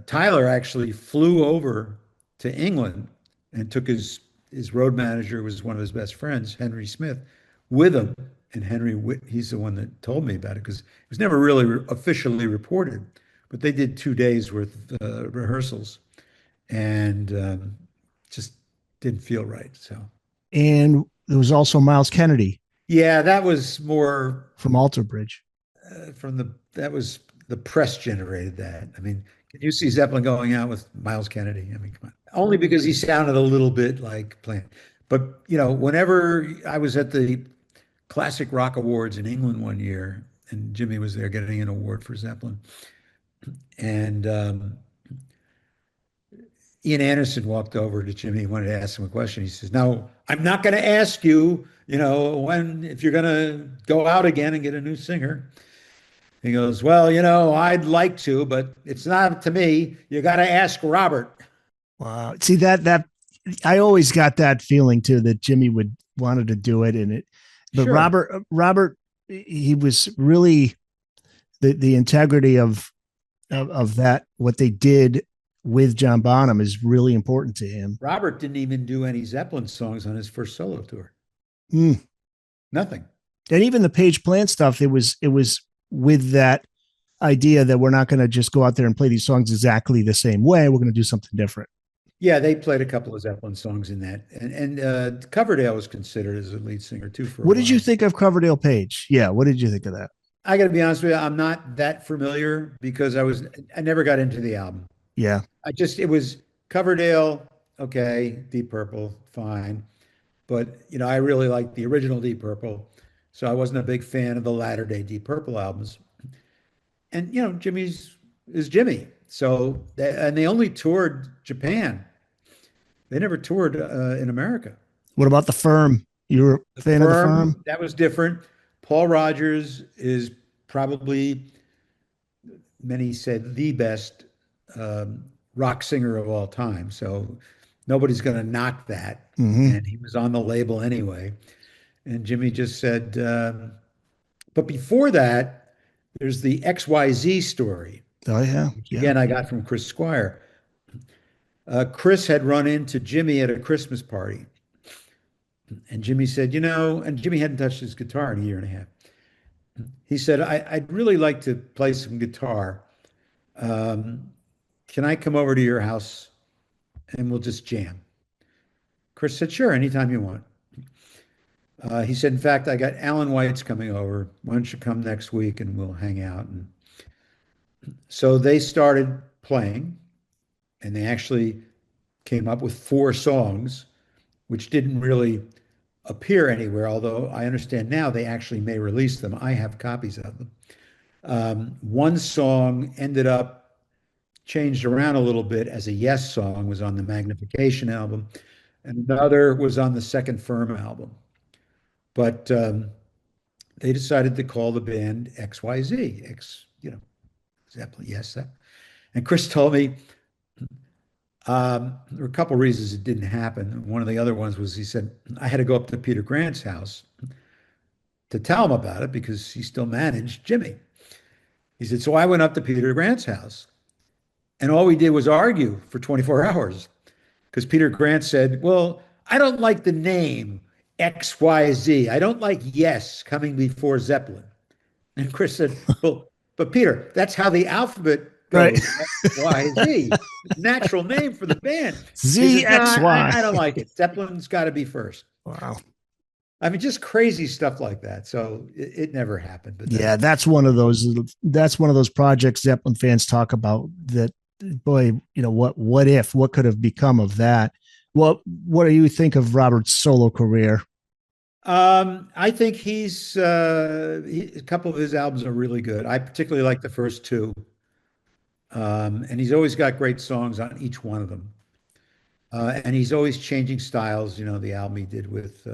Tyler actually flew over to England and took his road manager, who was one of his best friends, Henry Smith, with him. And he's the one that told me about it because it was never really officially reported. But they did 2 days worth of rehearsals, and just didn't feel right. So, And there was also Miles Kennedy yeah, that was more from Alter Bridge. that was the press generated that. I mean, can you see Zeppelin going out with Miles Kennedy? I mean, come on. Only because he sounded a little bit like Plant. But, whenever I was at the Classic Rock Awards in England one year, and Jimmy was there getting an award for Zeppelin, and Ian Anderson walked over to Jimmy and wanted to ask him a question. He says, "No, I'm not going to ask you, if you're going to go out again and get a new singer." He goes, "Well, I'd like to, but it's not up to me. You got to ask Robert." Wow. See that I always got that feeling too that Jimmy would wanted to do it, and it, but Sure. Robert, he was really the integrity of that what they did with John Bonham is really important to him. Robert didn't even do any Zeppelin songs on his first solo tour. Mm. Nothing. And even the Page Plant stuff, it was with that idea that we're not going to just go out there and play these songs exactly the same way. We're going to do something different. Yeah, they played a couple of Zeppelin songs in that, and Coverdale was considered as a lead singer too for a What did you while. think of Coverdale Page? Yeah, what did you think of that? I got to be honest with you, I'm not that familiar because I never got into the album. Yeah. It was Coverdale, okay, Deep Purple, fine, but I really liked the original Deep Purple, so I wasn't a big fan of the latter day Deep Purple albums. And Jimmy's is Jimmy, and they only toured Japan. They never toured in America. What about the Firm? You were a The fan of the Firm, Firm? that was different. Paul Rogers is probably, many said, the best rock singer of all time. So nobody's going to knock that. Mm-hmm. And he was on the label anyway. And Jimmy just said, but before that, there's the XYZ story, Oh yeah, which yeah. again I got from Chris Squire. Chris had run into Jimmy at a Christmas party. And Jimmy said, and Jimmy hadn't touched his guitar in a year and a half. He said, I'd really like to play some guitar. Um, can I come over to your house and we'll just jam? Chris said, sure, anytime you want. He said, in fact, I got Alan White's coming over. Why don't you come next week and we'll hang out? And so they started playing, and they actually came up with 4 songs, which didn't really appear anywhere, although I understand now they actually may release them. I have copies of them. One song ended up changed around a little bit as a Yes song, was on the Magnification album, and another was on the second Firm album. But they decided to call the band XYZ, Zeppelin, yes. And Chris told me there were a couple of reasons it didn't happen. One of the other ones was he said, I had to go up to Peter Grant's house to tell him about it because he still managed Jimmy. He said, so I went up to Peter Grant's house and all we did was argue for 24 hours because Peter Grant said, well, I don't like the name XYZ. I don't like yes coming before Zeppelin. And Chris said, well, but Peter, that's how the alphabet Right. goes, XYZ. Natural name for the band. He says, no, ZXY. I don't like it. Zeppelin's got to be first. Wow. I mean, just crazy stuff like that. So it never happened. But Yeah, that's one of those projects Zeppelin fans talk about that boy, what could have become of that? What do you think of Robert's solo career? I think a couple of his albums are really good. I particularly like the first two. And he's always got great songs on each one of them. And he's always changing styles. The album he did with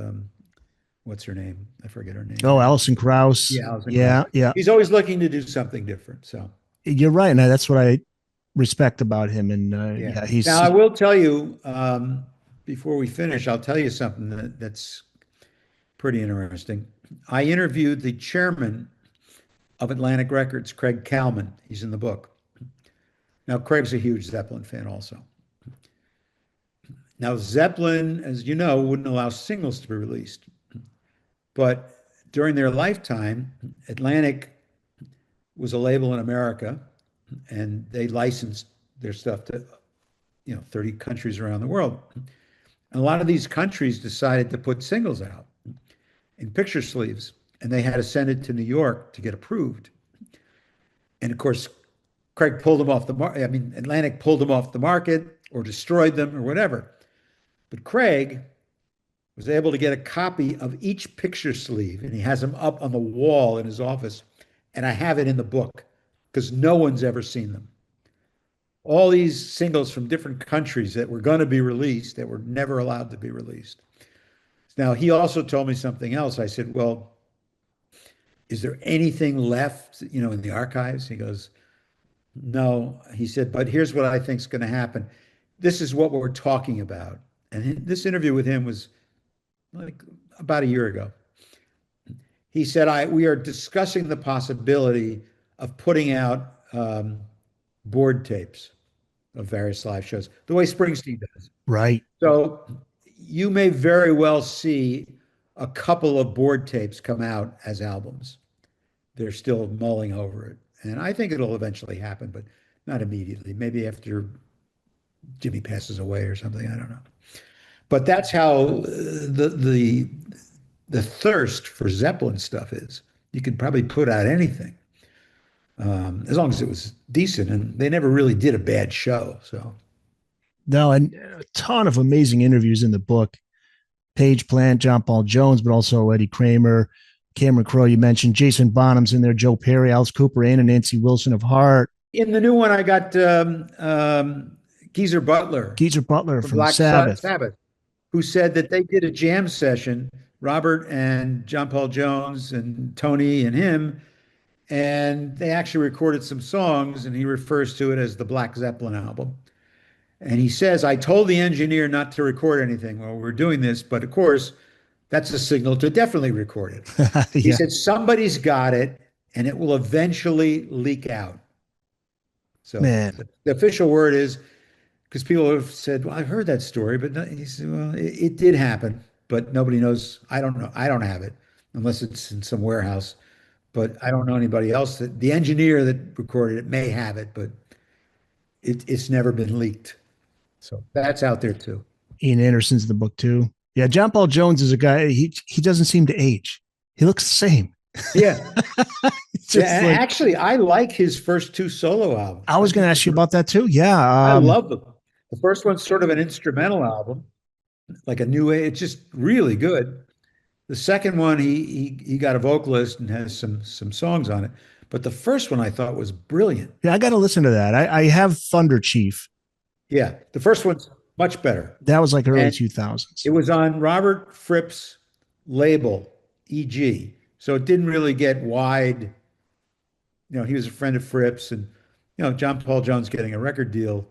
what's her name? I forget her name Oh, now. Alison Krauss. Yeah, Alison Krauss. Yeah, yeah. He's always looking to do something different. So You're right, and that's what I respect about him. And yeah. yeah, Now I will tell you, before we finish, I'll tell you something that's pretty interesting. I interviewed the chairman of Atlantic Records, Craig Kalman. He's in the book. Now, Craig's a huge Zeppelin fan also. Now, Zeppelin, as you know, wouldn't allow singles to be released. But during their lifetime, Atlantic was a label in America, and they licensed their stuff to 30 countries around the world. And a lot of these countries decided to put singles out in picture sleeves, and they had to send it to New York to get approved. And of course, Craig pulled them off the market. I mean, Atlantic pulled them off the market or destroyed them or whatever. But Craig was able to get a copy of each picture sleeve, and he has them up on the wall in his office. And I have it in the book because no one's ever seen them. All these singles from different countries that were going to be released that were never allowed to be released. Now, he also told me something else. I said, well, is there anything left, in the archives? He goes, no. He said, but here's what I think is going to happen. this is what we're talking about. And this interview with him was like about a year ago. He said, we are discussing the possibility of putting out board tapes of various live shows, the way Springsteen does. Right. So you may very well see a couple of board tapes come out as albums. They're still mulling over it. And I think it'll eventually happen, but not immediately. Maybe after Jimmy passes away or something. I don't know. But that's how the thirst for Zeppelin stuff is. You could probably put out anything, as long as it was decent. And they never really did a bad show. So No, and a ton of amazing interviews in the book. Page Plant, John Paul Jones, but also Eddie Kramer, Cameron Crowe, you mentioned. Jason Bonham's in there, Joe Perry, Alice Cooper, and Nancy Wilson of Heart. in the new one, I got Geezer Butler Geezer Butler from from Black Sabbath. Sabbath, who said that they did a jam session, Robert and John Paul Jones and Tony and him, and they actually recorded some songs, and he refers to it as the Black Zeppelin album. And he says, I told the engineer not to record anything while we're doing this, but of course, that's a signal to definitely record it. He Yeah, said, somebody's got it, and it will eventually leak out. So man. the official word is, because people have said, well, I've heard that story, but no, he said, well, it did happen, but nobody knows. I don't know. I don't have it unless it's in some warehouse, but I don't know anybody else that the engineer that recorded it may have it, but it's never been leaked. So that's out there too. Ian Anderson's in the book too. Yeah, John Paul Jones is a guy. He doesn't seem to age. He looks the same. Yeah. It's Yeah. just And like actually, I like his first two solo albums. I was going to ask you about that too. Yeah, I love them. The first one's sort of an instrumental album, like a new age. It's just really good. The second one, he got a vocalist and has some songs on it. But the first one I thought was brilliant. yeah. I got to listen to that. I have Thunder Chief. Yeah, the first one's much better. That was like early And 2000s. it was on Robert Fripp's label, EG. So it didn't really get wide. He was a friend of Fripp's, and John Paul Jones getting a record deal,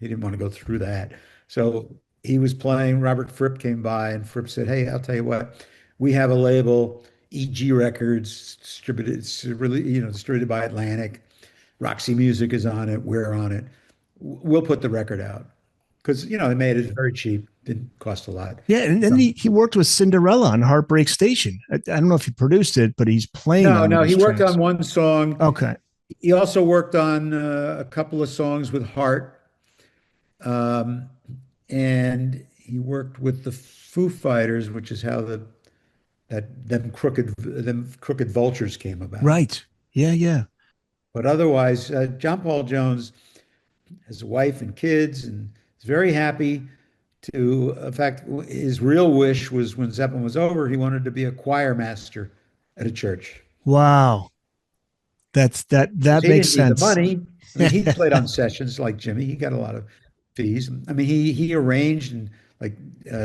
he didn't want to go through that. So he was playing. Robert Fripp came by, and Fripp said, "Hey, I'll tell you what, we have a label, EG Records, distributed. It's really distributed by Atlantic. Roxy Music is on it. We're on it. We'll put the record out because they made it very cheap. Didn't cost a lot. Yeah, and then So, he worked with Cinderella on Heartbreak Station. I don't know if he produced it, but he's playing no, on no, he those worked tracks. on one song. Okay. He also worked on a couple of songs with Heart, um, and he worked with the Foo Fighters, which is how them crooked vultures came about. Right. Yeah, yeah. But otherwise, John Paul Jones has a wife and kids, and is very happy to. In fact, his real wish was when Zeppelin was over, he wanted to be a choir master at a church. Wow. That He makes didn't need the sense. money. I mean, he played on sessions like Jimmy. He got a lot of fees. I mean, he arranged and like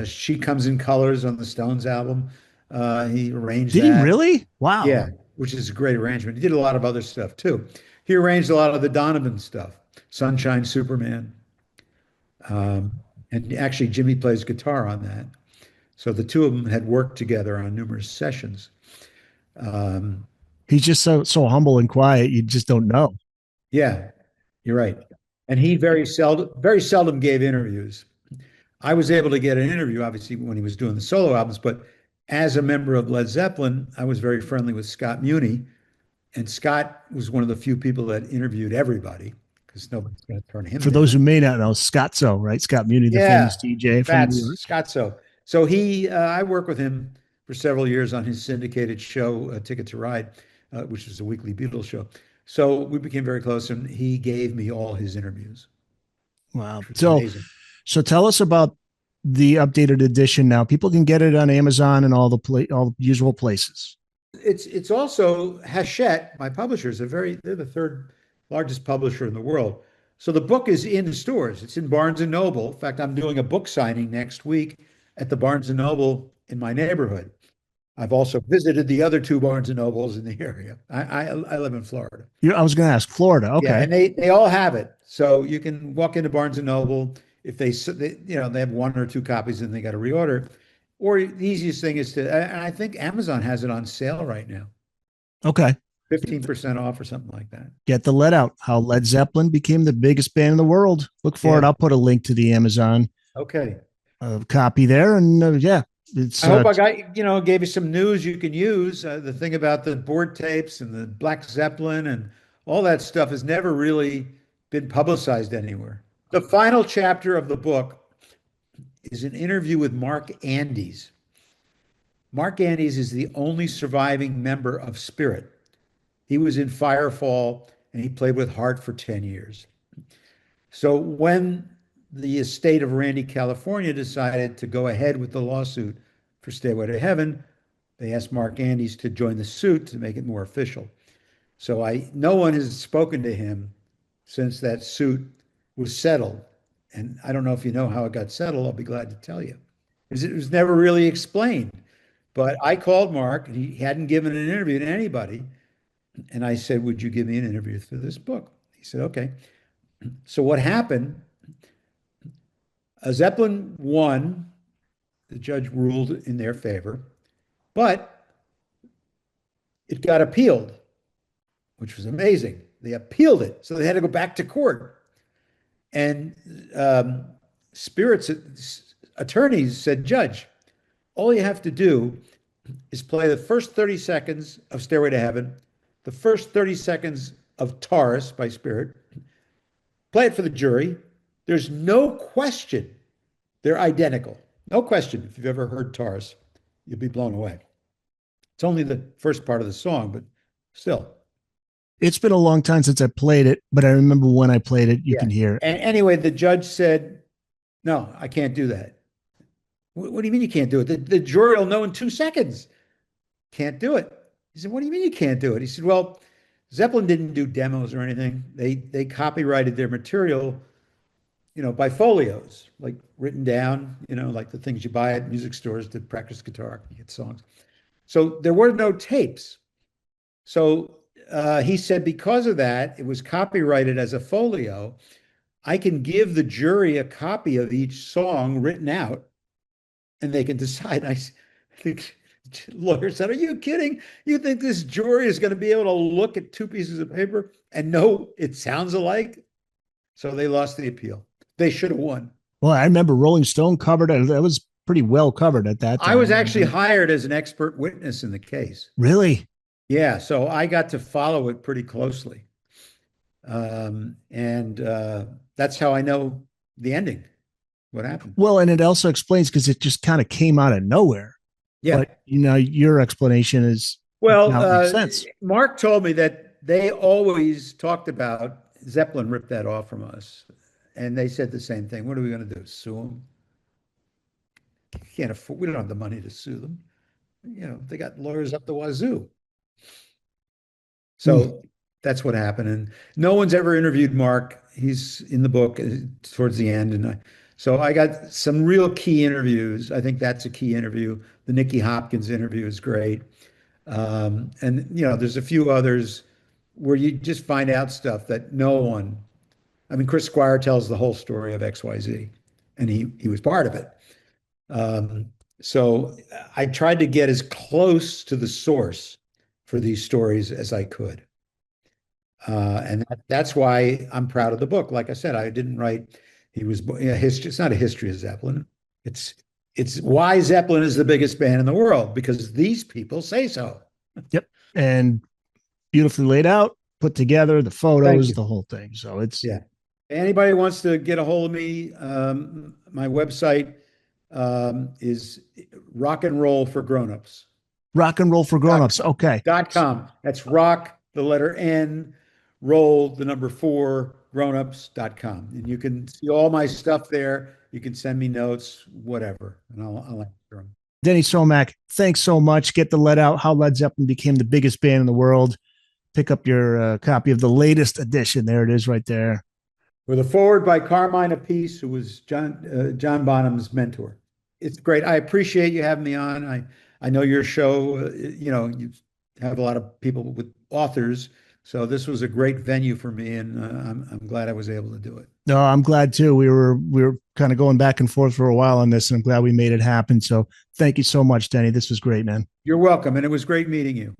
"She Comes in Colors" on the Stones album. He arranged Did he that. really? Wow. Yeah, which is a great arrangement. He did a lot of other stuff too. He arranged a lot of the Donovan stuff, Sunshine Superman, um, and actually Jimmy plays guitar on that. So the two of them had worked together on numerous sessions. Um, He's just so humble and quiet. You just don't know. yeah, you're right. And he very seldom gave interviews. I was able to get an interview, obviously, when he was doing the solo albums, but as a member of Led Zeppelin, I was very friendly with Scott Muni, and Scott was one of the few people that interviewed everybody because nobody's going to turn him For those down. who may not know, Scottso, right? Scott Muni, the Yeah, famous DJ from New that's York. Scott. So I worked with him for several years on his syndicated show, Ticket to Ride, which was a weekly Beatles show. So we became very close, and he gave me all his interviews, Wow. which was So amazing. so tell us about the updated edition now. People can get it on Amazon and all the usual places. It's also Hachette, my publishers, they're the third largest publisher in the world. So the book is in stores. It's in Barnes and Noble. In fact, I'm doing a book signing next week at the Barnes and Noble in my neighborhood. I've also visited the other two Barnes and Nobles in the area. I live in Florida. I was going to ask Florida. Yeah, Okay. and they all have it. So you can walk into Barnes and Noble if they have one or two copies and they got to reorder. Or the easiest thing is and I think Amazon has it on sale right now, Okay. 15% off or something like that. Get the Let Out, how Led Zeppelin became the biggest band in the world. Look for it. Yeah. I'll put a link to the Amazon Okay. copy there. And yeah, I it's hope I got, gave you some news you can use. The thing about the board tapes and the Black Zeppelin and all that stuff has never really been publicized anywhere. The final chapter of the book is an interview with Mark Andes. Mark Andes is the only surviving member of Spirit. He was in Firefall and he played with Heart for 10 years. So when the estate of Randy, California decided to go ahead with the lawsuit for Stairway to Heaven, they asked Mark Andes to join the suit to make it more official. So no one has spoken to him since that suit was settled. And I don't know if you know how it got settled. I'll be glad to tell you. It was never really explained. But I called Mark, and he hadn't given an interview to anybody. And I said, would you give me an interview for this book? He said, okay. So what happened? Zeppelin won. The judge ruled in their favor, but it got appealed, which was amazing. They appealed it, so they had to go back to court. And Spirit's attorneys said, Judge, all you have to do is play the first 30 seconds of Stairway to Heaven, the first 30 seconds of Taurus by Spirit, play it for the jury. There's no question they're identical. No question. If you've ever heard Taurus, you'll be blown away. It's only the first part of the song, but still. It's been a long time since I played it, but I remember when I played it, you Yeah. can hear it. And anyway, the judge said, no, I can't do that. What do you mean you can't do it? The jury will know in 2 seconds. Can't do it. He said, what do you mean you can't do it? He said, well, Zeppelin didn't do demos or anything. They copyrighted their material, by folios, like written down, like the things you buy at music stores to practice guitar, you get songs. So there were no tapes. So he said, because of that, it was copyrighted as a folio. I can give the jury a copy of each song written out, and they can decide. I think lawyer said, are you kidding? You think this jury is going to be able to look at two pieces of paper and know it sounds alike? So they lost the appeal. They should have won. Well, I remember Rolling Stone covered it. That was pretty well covered at that time. I was actually hired as an expert witness in the case. Really? Yeah, so I got to follow it pretty closely. And that's how I know the ending, what happened. Well, and it also explains because it just kind of came out of nowhere. Yeah. But, your explanation is well, makes sense. Mark told me that they always talked about Zeppelin ripped that off from us. And they said the same thing. What are we going to do? Sue them? Can't afford, we don't have the money to sue them. They got lawyers up the wazoo. So that's what happened. And no one's ever interviewed Mark. He's in the book towards the end. And so I got some real key interviews. I think that's a key interview. The Nicky Hopkins interview is great. And, there's a few others where you just find out stuff that no one, Chris Squire tells the whole story of XYZ, and he was part of it. So I tried to get as close to the source for these stories as I could. And that's why I'm proud of the book. Like I said, I didn't write, history. It's not a history of Zeppelin. It's why Zeppelin is the biggest band in the world, because these people say so. Yep. And beautifully laid out, put together, the photos, the whole thing. So it's, yeah. Anybody wants to get a hold of me, my website is Rock and Roll for Grownups. Rock and Roll for Grownups. Okay. .com. That's rock, the letter N, roll, the number 4, grownups.com. And you can see all my stuff there. You can send me notes, whatever, and I'll answer them. Denny Somach, thanks so much. Get the Let Out, how Led Zeppelin became the biggest band in the world. Pick up your copy of the latest edition. There it is right there. With a foreword by Carmine Appice, who was John Bonham's mentor. It's great. I appreciate you having me on. I know your show, you have a lot of people with authors So this was a great venue for me, and I'm glad I was able to do it. No, I'm glad too. We were kind of going back and forth for a while on this, and I'm glad we made it happen. So thank you so much, Denny. This was great, man. You're welcome, and it was great meeting you.